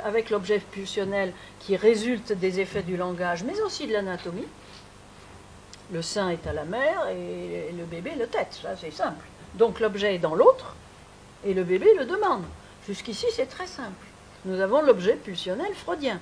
avec l'objet pulsionnel qui résulte des effets du langage, mais aussi de l'anatomie, le sein est à la mère et le bébé le tète, ça c'est simple. Donc l'objet est dans l'autre et le bébé le demande. Jusqu'ici c'est très simple. Nous avons l'objet pulsionnel freudien.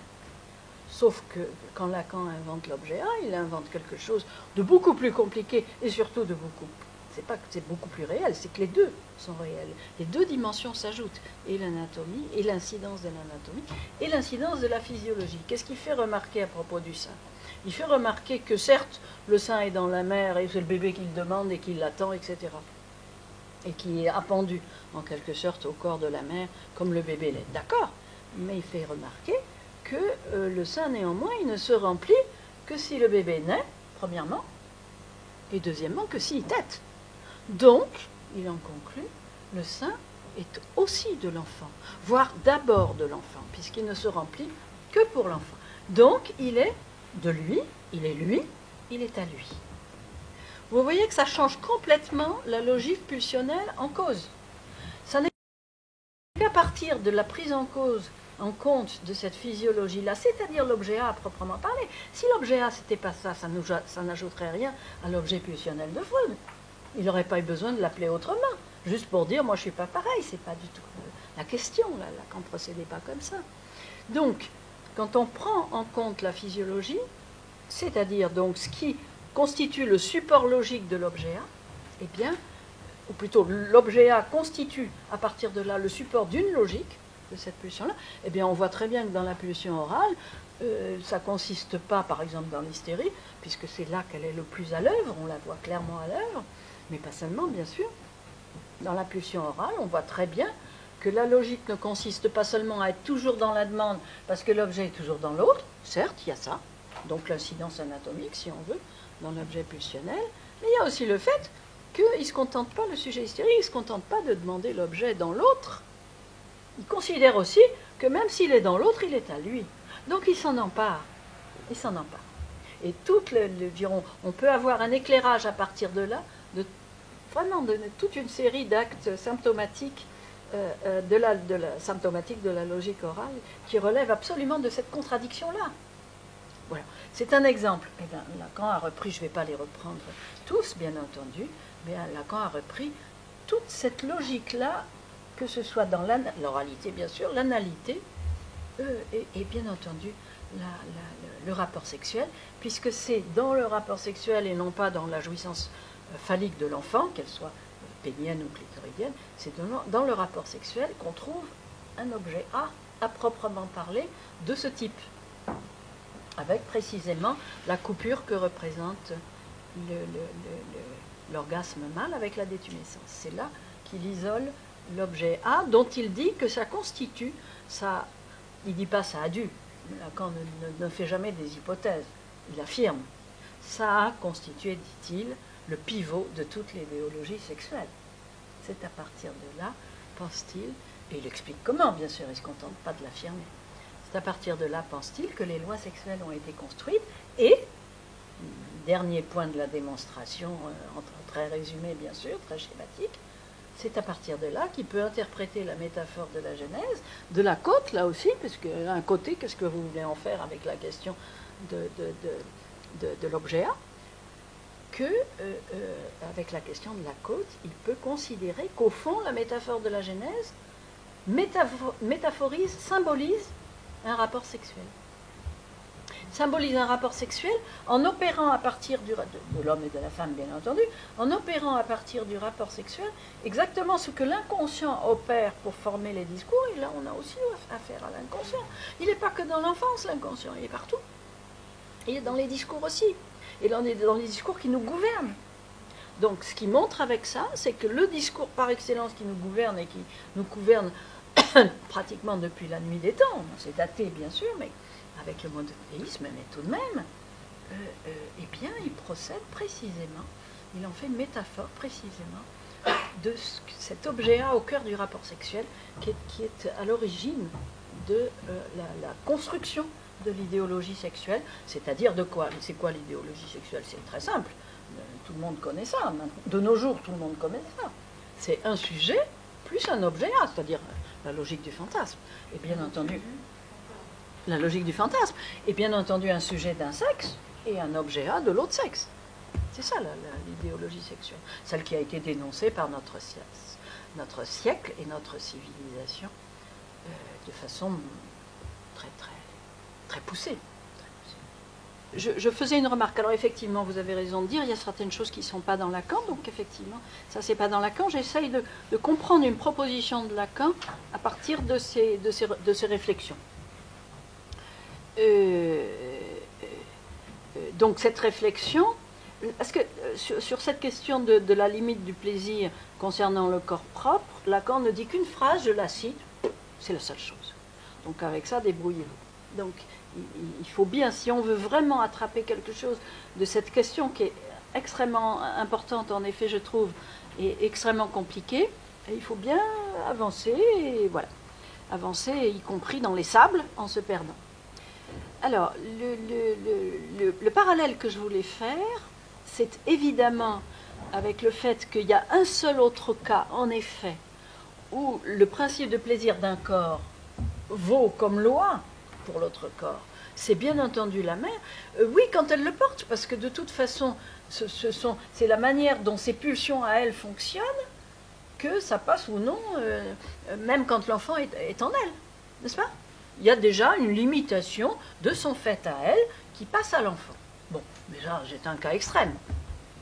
Sauf que quand Lacan invente l'objet A, il invente quelque chose de beaucoup plus compliqué et surtout de beaucoup... C'est pas que c'est beaucoup plus réel, c'est que les deux sont réels. Les deux dimensions s'ajoutent, et l'anatomie, et l'incidence de l'anatomie, et l'incidence de la physiologie. Qu'est-ce qu'il fait remarquer à propos du sein? Il fait remarquer que certes, le sein est dans la mère, et c'est le bébé qui le demande et qui l'attend, etc. Et qui est appendu, en quelque sorte, au corps de la mère, comme le bébé l'est. D'accord, mais il fait remarquer que le sein, néanmoins, il ne se remplit que si le bébé naît, premièrement, et deuxièmement, que s'il tète. Donc, il en conclut, le sein est aussi de l'enfant, voire d'abord de l'enfant, puisqu'il ne se remplit que pour l'enfant. Donc, il est de lui, il est lui, il est à lui. Vous voyez que ça change complètement la logique pulsionnelle en cause. Ça n'est qu'à partir de la prise en compte de cette physiologie-là, c'est-à-dire l'objet A à proprement parler. Si l'objet A, c'était pas ça, ça n'ajouterait rien à l'objet pulsionnel de Freud. Il n'aurait pas eu besoin de l'appeler autrement, juste pour dire, moi je ne suis pas pareil, c'est pas du tout la question, là, qu'on ne procédait pas comme ça. Donc, quand on prend en compte la physiologie, c'est-à-dire donc ce qui constitue le support logique de l'objet A, eh bien, ou plutôt l'objet A constitue à partir de là le support d'une logique de cette pulsion-là, eh bien on voit très bien que dans la pulsion orale, ça ne consiste pas par exemple dans l'hystérie, puisque c'est là qu'elle est le plus à l'œuvre, on la voit clairement à l'œuvre, mais pas seulement bien sûr. Dans la pulsion orale, on voit très bien que la logique ne consiste pas seulement à être toujours dans la demande, parce que l'objet est toujours dans l'autre, certes il y a ça, donc l'incidence anatomique si on veut, dans l'objet pulsionnel, mais il y a aussi le fait qu'il ne se contente pas, le sujet hystérique, il ne se contente pas de demander l'objet dans l'autre. Il considère aussi que même s'il est dans l'autre, il est à lui. Donc il s'en empare. Il s'en empare. Et on peut avoir un éclairage à partir de là, vraiment de toute une série d'actes symptomatiques de la symptomatique de la logique orale qui relève absolument de cette contradiction-là. Voilà. C'est un exemple. Eh bien, Lacan a repris, je ne vais pas les reprendre tous, bien entendu, mais Lacan a repris toute cette logique-là, que ce soit dans l'oralité, bien sûr, l'analité, et bien entendu le rapport sexuel, puisque c'est dans le rapport sexuel et non pas dans la jouissance phallique de l'enfant, qu'elle soit pénienne ou clitoridienne, c'est dans le rapport sexuel qu'on trouve un objet A, à proprement parler, de ce type, avec précisément la coupure que représente l'orgasme mâle avec la détumescence. C'est là qu'il isole l'objet A, dont il dit que ça constitue, ça, il ne dit pas ça a dû, Lacan ne fait jamais des hypothèses, il affirme, ça a constitué, dit-il, le pivot de toute l'idéologie sexuelle. C'est à partir de là, pense-t-il, et il explique comment, bien sûr, il ne se contente pas de l'affirmer. C'est à partir de là, pense-t-il, que les lois sexuelles ont été construites, et, dernier point de la démonstration, très résumé bien sûr, très schématique, c'est à partir de là qu'il peut interpréter la métaphore de la Genèse, de la côte là aussi, parce qu'un côté, qu'est-ce que vous voulez en faire avec la question de l'objet A, que, avec la question de la côte, il peut considérer qu'au fond, la métaphore de la Genèse métaphorise, symbolise un rapport sexuel. Symbolise un rapport sexuel en opérant à partir de l'homme et de la femme, bien entendu, en opérant à partir du rapport sexuel exactement ce que l'inconscient opère pour former les discours, et là on a aussi affaire à l'inconscient. Il n'est pas que dans l'enfance, l'inconscient, il est partout. Il est dans les discours aussi, et dans les discours qui nous gouvernent. Donc ce qui montre avec ça, c'est que le discours par excellence qui nous gouverne et qui nous gouverne pratiquement depuis la nuit des temps, c'est daté bien sûr, mais avec le monothéisme, mais tout de même, eh bien, il procède précisément, il en fait une métaphore précisément de cet objet A au cœur du rapport sexuel qui est à l'origine de la construction de l'idéologie sexuelle, c'est-à-dire de quoi? C'est quoi l'idéologie sexuelle? C'est très simple, tout le monde connaît ça, de nos jours tout le monde connaît ça. C'est un sujet plus un objet A, c'est-à-dire la logique du fantasme. Et bien entendu, la logique du fantasme, et bien entendu un sujet d'un sexe et un objet A de l'autre sexe. C'est ça l'idéologie sexuelle, celle qui a été dénoncée par notre siècle et notre civilisation de façon très, très, très poussée. Je faisais une remarque. Alors effectivement, vous avez raison de dire, il y a certaines choses qui ne sont pas dans Lacan, donc effectivement, ça c'est pas dans Lacan. J'essaye de comprendre une proposition de Lacan à partir de ces réflexions. Donc cette réflexion, parce que sur cette question de la limite du plaisir concernant le corps propre, Lacan ne dit qu'une phrase, je la cite, c'est la seule chose. Donc avec ça, débrouillez-vous. Donc il faut bien, si on veut vraiment attraper quelque chose de cette question qui est extrêmement importante, en effet, je trouve, et extrêmement compliquée, il faut bien avancer, et voilà. Avancer, y compris dans les sables, en se perdant. Alors, le parallèle que je voulais faire, c'est évidemment avec le fait qu'il y a un seul autre cas, en effet, où le principe de plaisir d'un corps vaut comme loi pour l'autre corps. C'est bien entendu la mère. Oui, quand elle le porte, parce que de toute façon, c'est la manière dont ses pulsions à elle fonctionnent que ça passe ou non, même quand l'enfant est en elle, n'est-ce pas? Il y a déjà une limitation de son fait à elle qui passe à l'enfant. Bon, déjà, j'ai un cas extrême.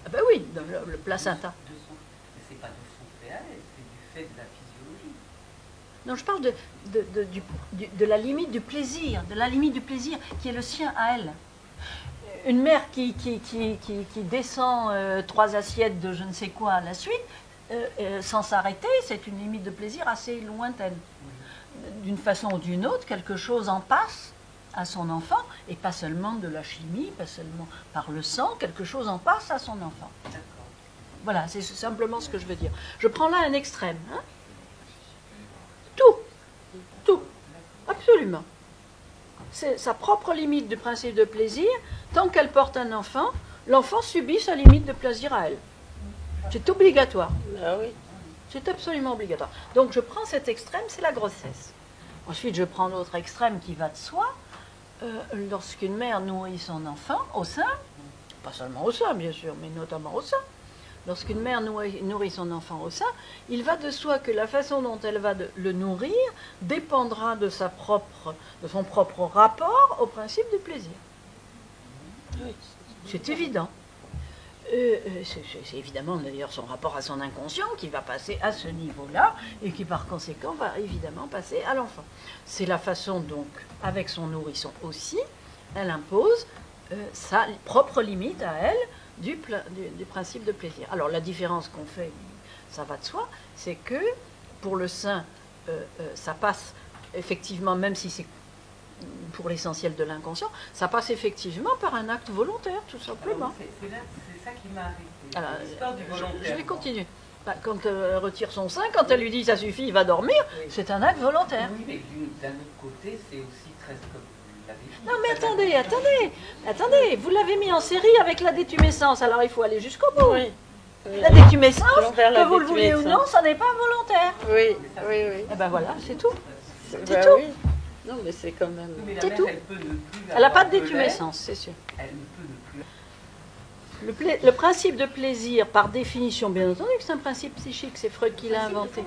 Ah ben oui, le placenta. Mais c'est pas de son fait à elle, c'est du fait de la physiologie. Non, je parle de la limite du plaisir, qui est le sien à elle. Une mère qui descend 3 assiettes de je ne sais quoi à la suite, sans s'arrêter, c'est une limite de plaisir assez lointaine. D'une façon ou d'une autre, quelque chose en passe à son enfant, et pas seulement de la chimie, pas seulement par le sang, quelque chose en passe à son enfant. Voilà, c'est simplement ce que je veux dire. Je prends là un extrême. Hein? Tout, absolument. C'est sa propre limite du principe de plaisir. Tant qu'elle porte un enfant, l'enfant subit sa limite de plaisir à elle. C'est obligatoire. Ah oui. C'est absolument obligatoire. Donc je prends cet extrême, c'est la grossesse. Ensuite, je prends l'autre extrême qui va de soi. Lorsqu'une mère nourrit son enfant au sein, pas seulement au sein bien sûr, mais notamment au sein, lorsqu'une mère nourrit son enfant au sein, il va de soi que la façon dont elle va le nourrir dépendra de son propre rapport au principe du plaisir. C'est évident. C'est évidemment d'ailleurs son rapport à son inconscient qui va passer à ce niveau-là et qui par conséquent va évidemment passer à l'enfant. C'est la façon donc, avec son nourrisson aussi, elle impose sa propre limite à elle du principe de plaisir. Alors la différence qu'on fait, ça va de soi, c'est que pour le sein, ça passe effectivement, même si c'est pour l'essentiel de l'inconscient, ça passe effectivement par un acte volontaire, tout simplement. C'est ça qui m'a arrêté. Alors, L'histoire du volontaire. je vais continuer. Quand elle retire son sein, quand elle lui dit ça suffit, il va dormir, Oui. c'est un acte volontaire. Oui, mais d'un autre côté, c'est aussi très, comme vous l'avez dit. Non mais attendez, vous l'avez mis en série avec la détumescence, alors il faut aller jusqu'au bout. Oui. La détumescence, Vers la que vous le vouliez ou non, détumescence. ça n'est pas volontaire. Oui, oui. Et ben voilà, c'est tout. C'est tout. oui. Non, mais c'est quand même. Oui, mais la C'est mère, tout. elle peut ne plus Elle n'a pas avoir de lait, détumescence, c'est sûr. Elle ne peut ne plus. Le principe de plaisir, par définition, bien entendu, que c'est un principe psychique, c'est Freud qui l'a inventé.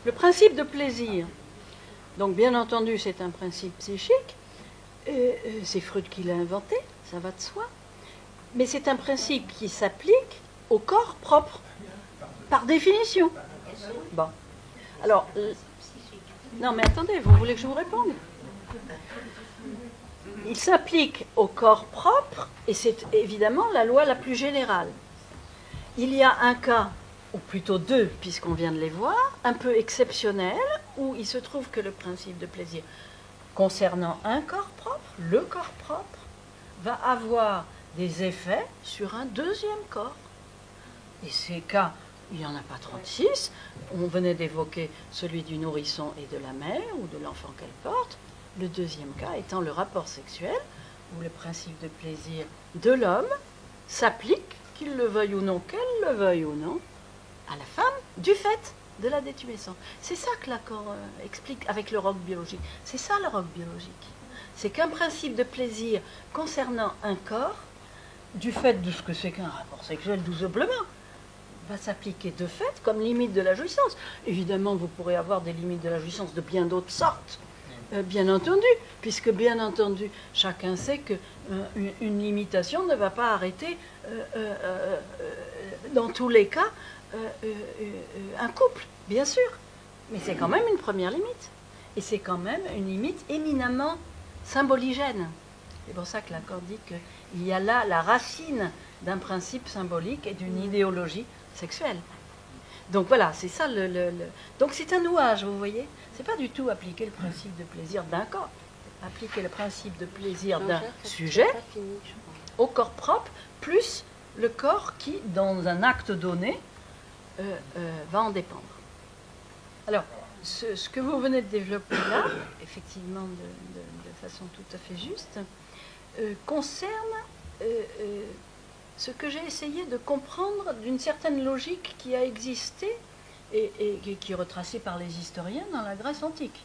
Le principe de plaisir, donc bien entendu, c'est un principe psychique, c'est Freud qui l'a inventé, ça va de soi, mais c'est un principe qui s'applique au corps propre, par définition. Bon. Alors, non mais attendez, vous voulez que je vous réponde ? Il s'applique au corps propre, et c'est évidemment la loi la plus générale. Il y a un cas, ou plutôt deux, puisqu'on vient de les voir, un peu exceptionnel, où il se trouve que le principe de plaisir concernant un corps propre, le corps propre, va avoir des effets sur un deuxième corps. Et ces cas, il n'y en a pas 36, on venait d'évoquer celui du nourrisson et de la mère, ou de l'enfant qu'elle porte. Le deuxième cas étant le rapport sexuel, où le principe de plaisir de l'homme s'applique, qu'il le veuille ou non, qu'elle le veuille ou non, à la femme, du fait de la détumescence. C'est ça que l'accord explique avec le roc biologique. C'est ça le roc biologique. C'est qu'un principe de plaisir concernant un corps, du fait de ce que c'est qu'un rapport sexuel tout simplement, va s'appliquer de fait comme limite de la jouissance. Évidemment, vous pourrez avoir des limites de la jouissance de bien d'autres sortes. Bien entendu, puisque bien entendu, chacun sait qu'une limitation ne va pas arrêter, dans tous les cas, un couple, bien sûr. Mais c'est quand même une première limite. Et c'est quand même une limite éminemment symboligène. C'est pour ça que l'accord dit qu'il y a là la racine d'un principe symbolique et d'une idéologie sexuelle. Donc voilà, c'est ça Donc c'est un nouage, vous voyez. C'est pas du tout appliquer le principe de plaisir d'un corps. Appliquer le principe de plaisir d'un sujet au corps propre, plus le corps qui, dans un acte donné, va en dépendre. Alors, ce que vous venez de développer là, effectivement de façon tout à fait juste, concerne ce que j'ai essayé de comprendre d'une certaine logique qui a existé et qui est retracée par les historiens dans la Grèce antique.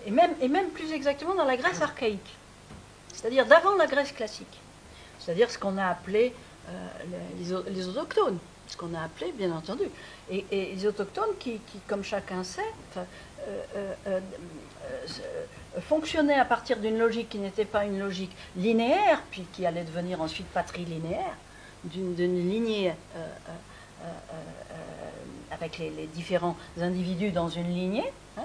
Et même plus exactement dans la Grèce archaïque. C'est-à-dire d'avant la Grèce classique. C'est-à-dire ce qu'on a appelé les autochtones. Ce qu'on a appelé, bien entendu. Et les autochtones qui, comme chacun sait, fonctionnaient à partir d'une logique qui n'était pas une logique linéaire, puis qui allait devenir ensuite patrilinéaire, d'une lignée avec les différents individus dans une lignée, hein,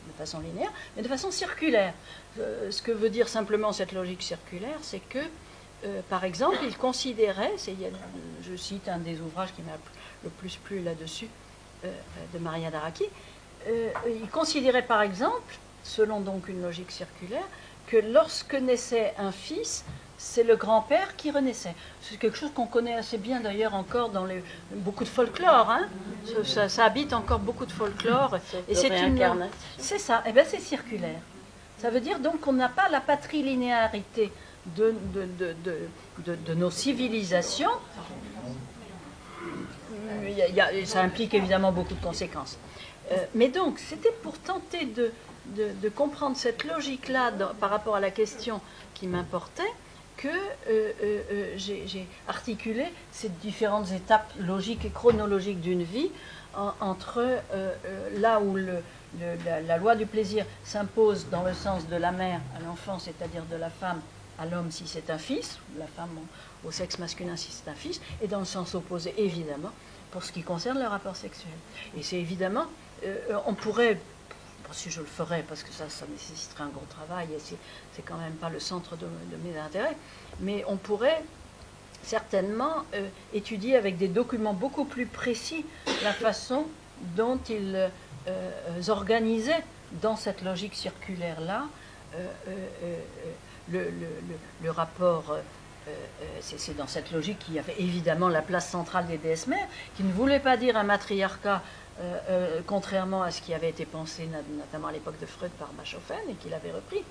de façon linéaire, mais de façon circulaire. Ce que veut dire simplement cette logique circulaire, c'est que, par exemple, ils considéraient, je cite un des ouvrages qui m'a le plus plu là-dessus, de Maria d'Araki, ils considéraient par exemple, selon donc une logique circulaire, que lorsque naissait un fils, c'est le grand-père qui renaissait. C'est quelque chose qu'on connaît assez bien d'ailleurs encore dans beaucoup de folklore. Hein. Ça habite encore beaucoup de folklore. Et c'est c'est ça, et bien c'est circulaire. Ça veut dire donc qu'on n'a pas la patrilinéarité de nos civilisations. ça implique évidemment beaucoup de conséquences. Mais donc, c'était pour tenter de comprendre cette logique-là par rapport à la question qui m'importait que j'ai articulé ces différentes étapes logiques et chronologiques d'une vie entre là où la loi du plaisir s'impose dans le sens de la mère à l'enfant, c'est-à-dire de la femme à l'homme si c'est un fils, ou la femme au sexe masculin si c'est un fils, et dans le sens opposé, évidemment, pour ce qui concerne le rapport sexuel. Et c'est évidemment, on pourrait, si je le ferais, parce que ça nécessiterait un gros travail, et c'est quand même pas le centre de mes intérêts, mais on pourrait certainement étudier avec des documents beaucoup plus précis la façon dont ils organisaient dans cette logique circulaire-là le rapport. C'est dans cette logique qu'il y avait évidemment la place centrale des déesses mères, qui ne voulait pas dire un matriarcat, contrairement à ce qui avait été pensé notamment à l'époque de Freud par Machofen et qu'il avait repris,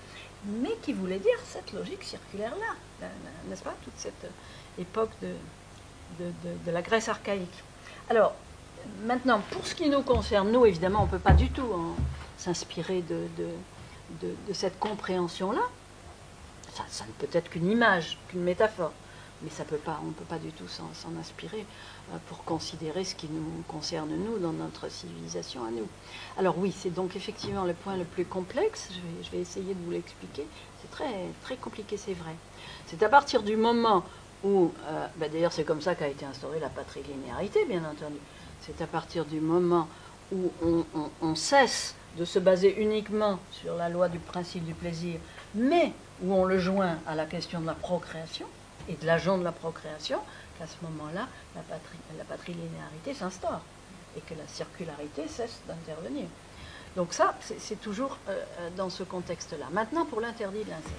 mais qui voulait dire cette logique circulaire-là, n'est-ce pas, toute cette époque de la Grèce archaïque. Alors, maintenant, pour ce qui nous concerne, nous, évidemment, on ne peut pas du tout s'inspirer de cette compréhension-là. Ça ne peut être qu'une image, qu'une métaphore, mais on ne peut pas du tout s'en inspirer pour considérer ce qui nous concerne, nous, dans notre civilisation à nous. Alors oui, c'est donc effectivement le point le plus complexe, je vais essayer de vous l'expliquer, c'est très, très compliqué, c'est vrai. C'est à partir du moment où, d'ailleurs c'est comme ça qu'a été instaurée la patrilinéarité, bien entendu, c'est à partir du moment où on cesse de se baser uniquement sur la loi du principe du plaisir, mais où on le joint à la question de la procréation et de l'agent de la procréation, qu'à ce moment-là, la patrilinéarité s'instaure et que la circularité cesse d'intervenir. Donc ça, c'est toujours dans ce contexte-là. Maintenant, pour l'interdit de l'inceste.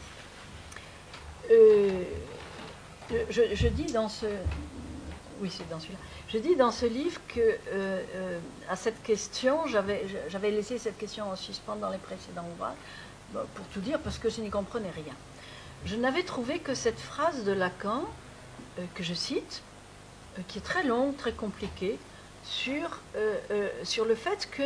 Je dis dans ce... Oui, c'est dans celui-là. Je dis dans ce livre que à cette question, j'avais laissé cette question en suspens dans les précédents ouvrages, pour tout dire, parce que je n'y comprenais rien. Je n'avais trouvé que cette phrase de Lacan, que je cite, qui est très longue, très compliquée, sur le fait que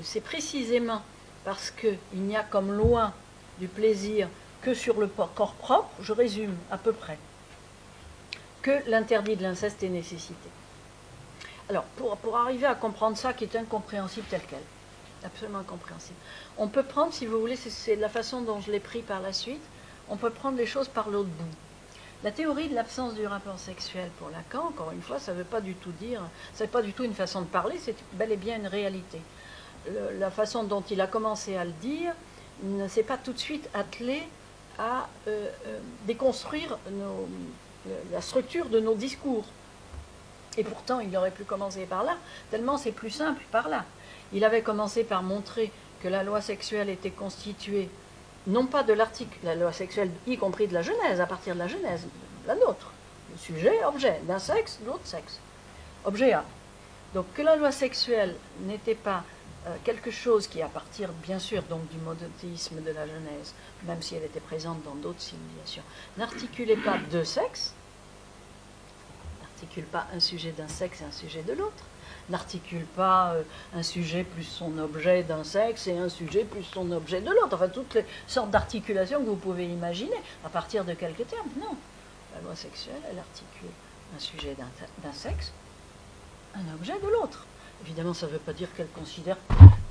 c'est précisément parce qu'il n'y a comme loi du plaisir que sur le corps propre, je résume à peu près, que l'interdit de l'inceste est nécessité. Alors, pour arriver à comprendre ça, qui est incompréhensible tel quel, absolument incompréhensible, on peut prendre, si vous voulez, c'est la façon dont je l'ai pris par la suite, on peut prendre les choses par l'autre bout. La théorie de l'absence du rapport sexuel pour Lacan, encore une fois, ça ne veut pas du tout dire, ça n'est pas du tout une façon de parler, c'est bel et bien une réalité. La façon dont il a commencé à le dire ne s'est pas tout de suite attelé à déconstruire la structure de nos discours. Et pourtant, il aurait pu commencer par là, tellement c'est plus simple par là. Il avait commencé par montrer que la loi sexuelle était constituée, non pas de l'article, la loi sexuelle, y compris de la Genèse, à partir de la Genèse, la nôtre, le sujet, objet, d'un sexe, de l'autre sexe, objet A. Donc que la loi sexuelle n'était pas quelque chose qui, à partir, bien sûr, donc du monothéisme de la Genèse, même si elle était présente dans d'autres civilisations, n'articulait pas deux sexes, n'articule pas un sujet d'un sexe et un sujet de l'autre, n'articule pas un sujet plus son objet d'un sexe et un sujet plus son objet de l'autre. Enfin, toutes les sortes d'articulations que vous pouvez imaginer à partir de quelques termes. Non. La loi sexuelle, elle articule un sujet d'un sexe, un objet de l'autre. Évidemment, ça ne veut pas dire qu'elle considère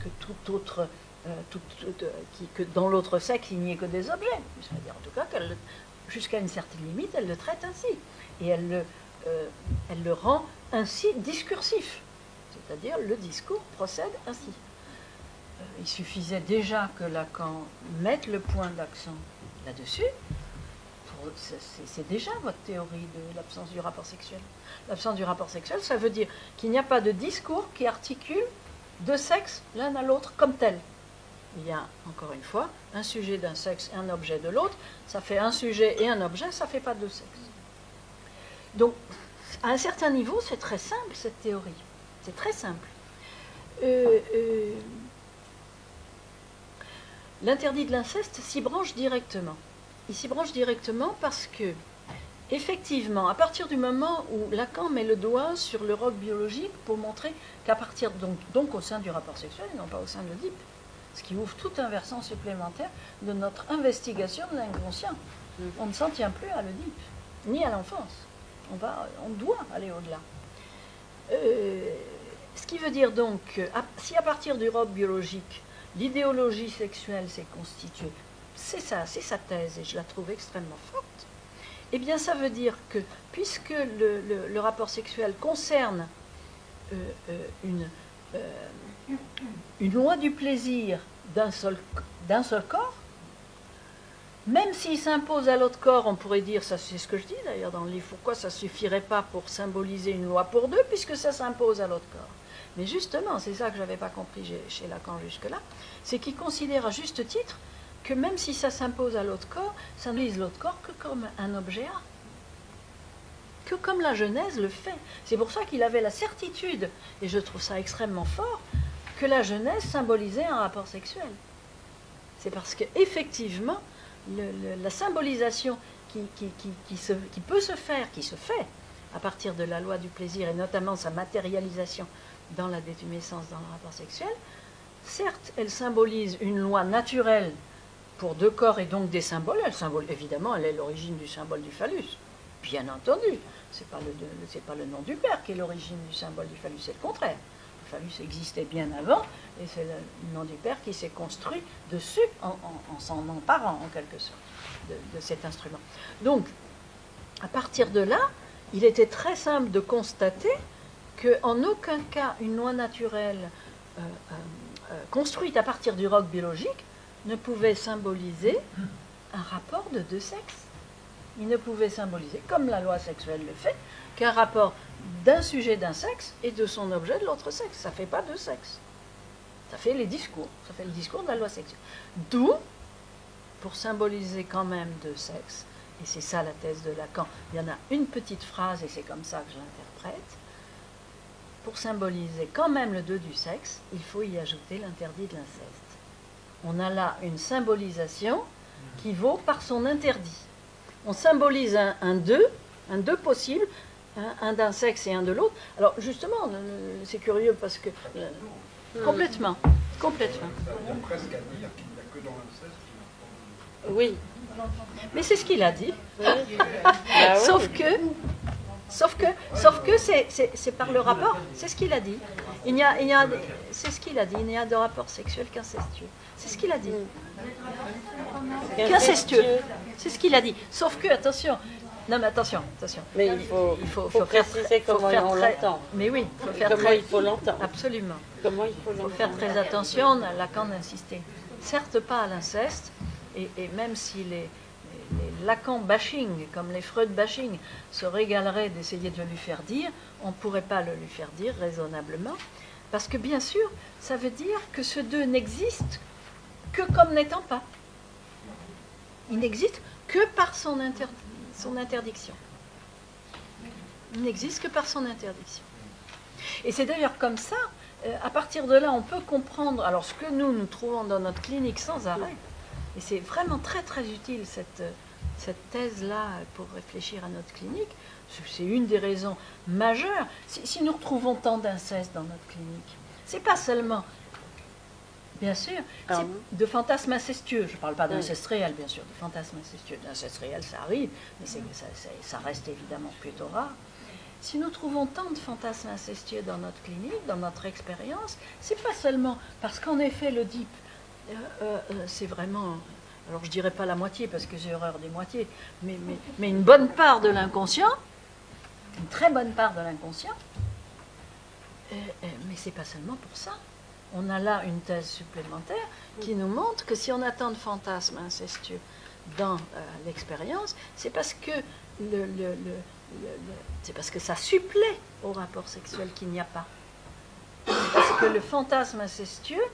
que tout autre, que dans l'autre sexe, il n'y ait que des objets. Ça veut dire en tout cas qu'elle, jusqu'à une certaine limite, elle le traite ainsi. Et elle le rend ainsi discursif. C'est-à-dire le discours procède ainsi. Il suffisait déjà que Lacan mette le point d'accent là-dessus. C'est déjà votre théorie de l'absence du rapport sexuel. L'absence du rapport sexuel, ça veut dire qu'il n'y a pas de discours qui articule deux sexes l'un à l'autre comme tel. Il y a, encore une fois, un sujet d'un sexe et un objet de l'autre. Ça fait un sujet et un objet, ça ne fait pas deux sexes. Donc, à un certain niveau, c'est très simple, cette théorie. C'est très simple. L'interdit de l'inceste s'y branche directement. Il s'y branche directement parce que effectivement, à partir du moment où Lacan met le doigt sur le roc biologique pour montrer qu'à partir, donc au sein du rapport sexuel et non pas au sein de l'Oedipe, ce qui ouvre tout un versant supplémentaire de notre investigation de l'inconscient. On ne s'en tient plus à l'Oedipe, ni à l'enfance. On doit aller au-delà. Ce qui veut dire donc que si à partir du roc biologique, l'idéologie sexuelle s'est constituée, c'est sa thèse, et je la trouve extrêmement forte, eh bien ça veut dire que, puisque le rapport sexuel concerne une loi du plaisir d'un seul corps, même s'il s'impose à l'autre corps, on pourrait dire, ça c'est ce que je dis d'ailleurs dans le livre, pourquoi ça ne suffirait pas pour symboliser une loi pour deux, puisque ça s'impose à l'autre corps. Mais justement, c'est ça que je n'avais pas compris chez Lacan jusque-là, c'est qu'il considère à juste titre que même si ça s'impose à l'autre corps, ça ne vise l'autre corps que comme un objet A, que comme la Genèse le fait. C'est pour ça qu'il avait la certitude, et je trouve ça extrêmement fort, que la Genèse symbolisait un rapport sexuel. C'est parce qu'effectivement, la symbolisation qui peut se faire, qui se fait à partir de la loi du plaisir, et notamment sa matérialisation dans la détumescence, dans le rapport sexuel, certes, elle symbolise une loi naturelle pour deux corps et donc des symboles. Évidemment, elle est l'origine du symbole du phallus, bien entendu. C'est pas le nom du père qui est l'origine du symbole du phallus, c'est le contraire. Le phallus existait bien avant, et c'est le nom du père qui s'est construit dessus en s'en emparant, en quelque sorte, de cet instrument. Donc, à partir de là, il était très simple de constater qu'en aucun cas une loi naturelle construite à partir du roc biologique ne pouvait symboliser un rapport de deux sexes. Il ne pouvait symboliser, comme la loi sexuelle le fait, qu'un rapport d'un sujet d'un sexe et de son objet de l'autre sexe. Ça ne fait pas deux sexes. Ça fait les discours. Ça fait le discours de la loi sexuelle. D'où, pour symboliser quand même deux sexes, et c'est ça la thèse de Lacan, il y en a une petite phrase, et c'est comme ça que je l'interprète, pour symboliser quand même le deux du sexe, il faut y ajouter l'interdit de l'inceste. On a là une symbolisation qui vaut par son interdit. On symbolise un deux possible, un d'un sexe et un de l'autre. Alors justement, c'est curieux parce que... complètement. Ça vient presque à dire qu'il n'y a que dans l'inceste qu'il n'y a pas de... Oui. Mais c'est ce qu'il a dit. Oui. Ah Sauf oui. que c'est par le rapport, c'est ce qu'il a dit. C'est ce qu'il a dit, il n'y a de rapport sexuel qu'incestueux. C'est ce qu'il a dit. Qu'incestueux. C'est ce qu'il a dit. Sauf que, attention, non mais attention. Mais il faut préciser comment on l'entend. Mais oui, il faut faire comment il faut l'entendre. Absolument. Comment il faut Il faut l'entendre. faire très attention, Lacan insistait certes pas à l'inceste, et même si les Lacan bashing, comme les Freud bashing, se régaleraient d'essayer de lui faire dire, on ne pourrait pas le lui faire dire raisonnablement, parce que bien sûr, ça veut dire que ce deux n'existe que comme n'étant pas. Il n'existe que par son interdiction. Il n'existe que par son interdiction. Et c'est d'ailleurs comme ça, à partir de là, on peut comprendre, alors ce que nous trouvons dans notre clinique sans arrêt, et c'est vraiment très très utile cette thèse-là pour réfléchir à notre clinique, c'est une des raisons majeures. Si nous retrouvons tant d'inceste dans notre clinique, c'est pas seulement, bien sûr, c'est de fantasmes incestueux. Je ne parle pas d'inceste réel, bien sûr, de fantasmes incestueux. D'inceste réel, ça arrive, mais ça reste évidemment plutôt rare. Si nous trouvons tant de fantasmes incestueux dans notre clinique, dans notre expérience, c'est pas seulement parce qu'en effet l'Oedipe, c'est vraiment, alors je dirais pas la moitié parce que j'ai horreur des moitiés, mais une bonne part de l'inconscient, une très bonne part de l'inconscient, mais c'est pas seulement pour ça. On a là une thèse supplémentaire qui nous montre que si on a tant de fantasmes incestueux dans l'expérience, c'est parce que c'est parce que ça supplée au rapport sexuel qu'il n'y a pas. C'est parce que le fantasme incestueux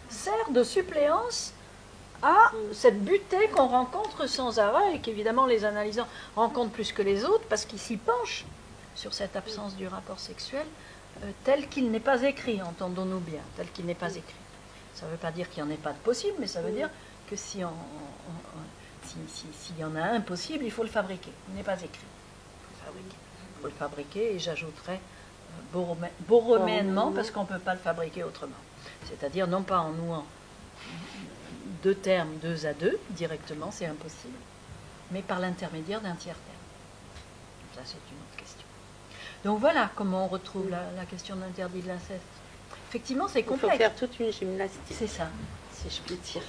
sert de suppléance à cette butée qu'on rencontre sans arrêt et qu'évidemment les analysants rencontrent plus que les autres parce qu'ils s'y penchent sur cette absence du rapport sexuel tel qu'il n'est pas écrit, entendons-nous bien, tel qu'il n'est pas écrit. Ça ne veut pas dire qu'il n'y en ait pas de possible, mais ça veut dire que s'il y en a un possible, il faut le fabriquer. Il n'est pas écrit. fabriquer. Il faut le fabriquer, et j'ajouterais borroméennement, parce qu'on ne peut pas le fabriquer autrement. C'est-à-dire non pas en nouant deux termes 2 à 2 directement, c'est impossible, mais par l'intermédiaire d'un tiers terme. Ça, c'est une autre question. Donc voilà comment on retrouve la question de l'interdit de l'inceste. Effectivement, c'est complexe. Il faut faire toute une gymnastique, C'est ça. si je puis dire.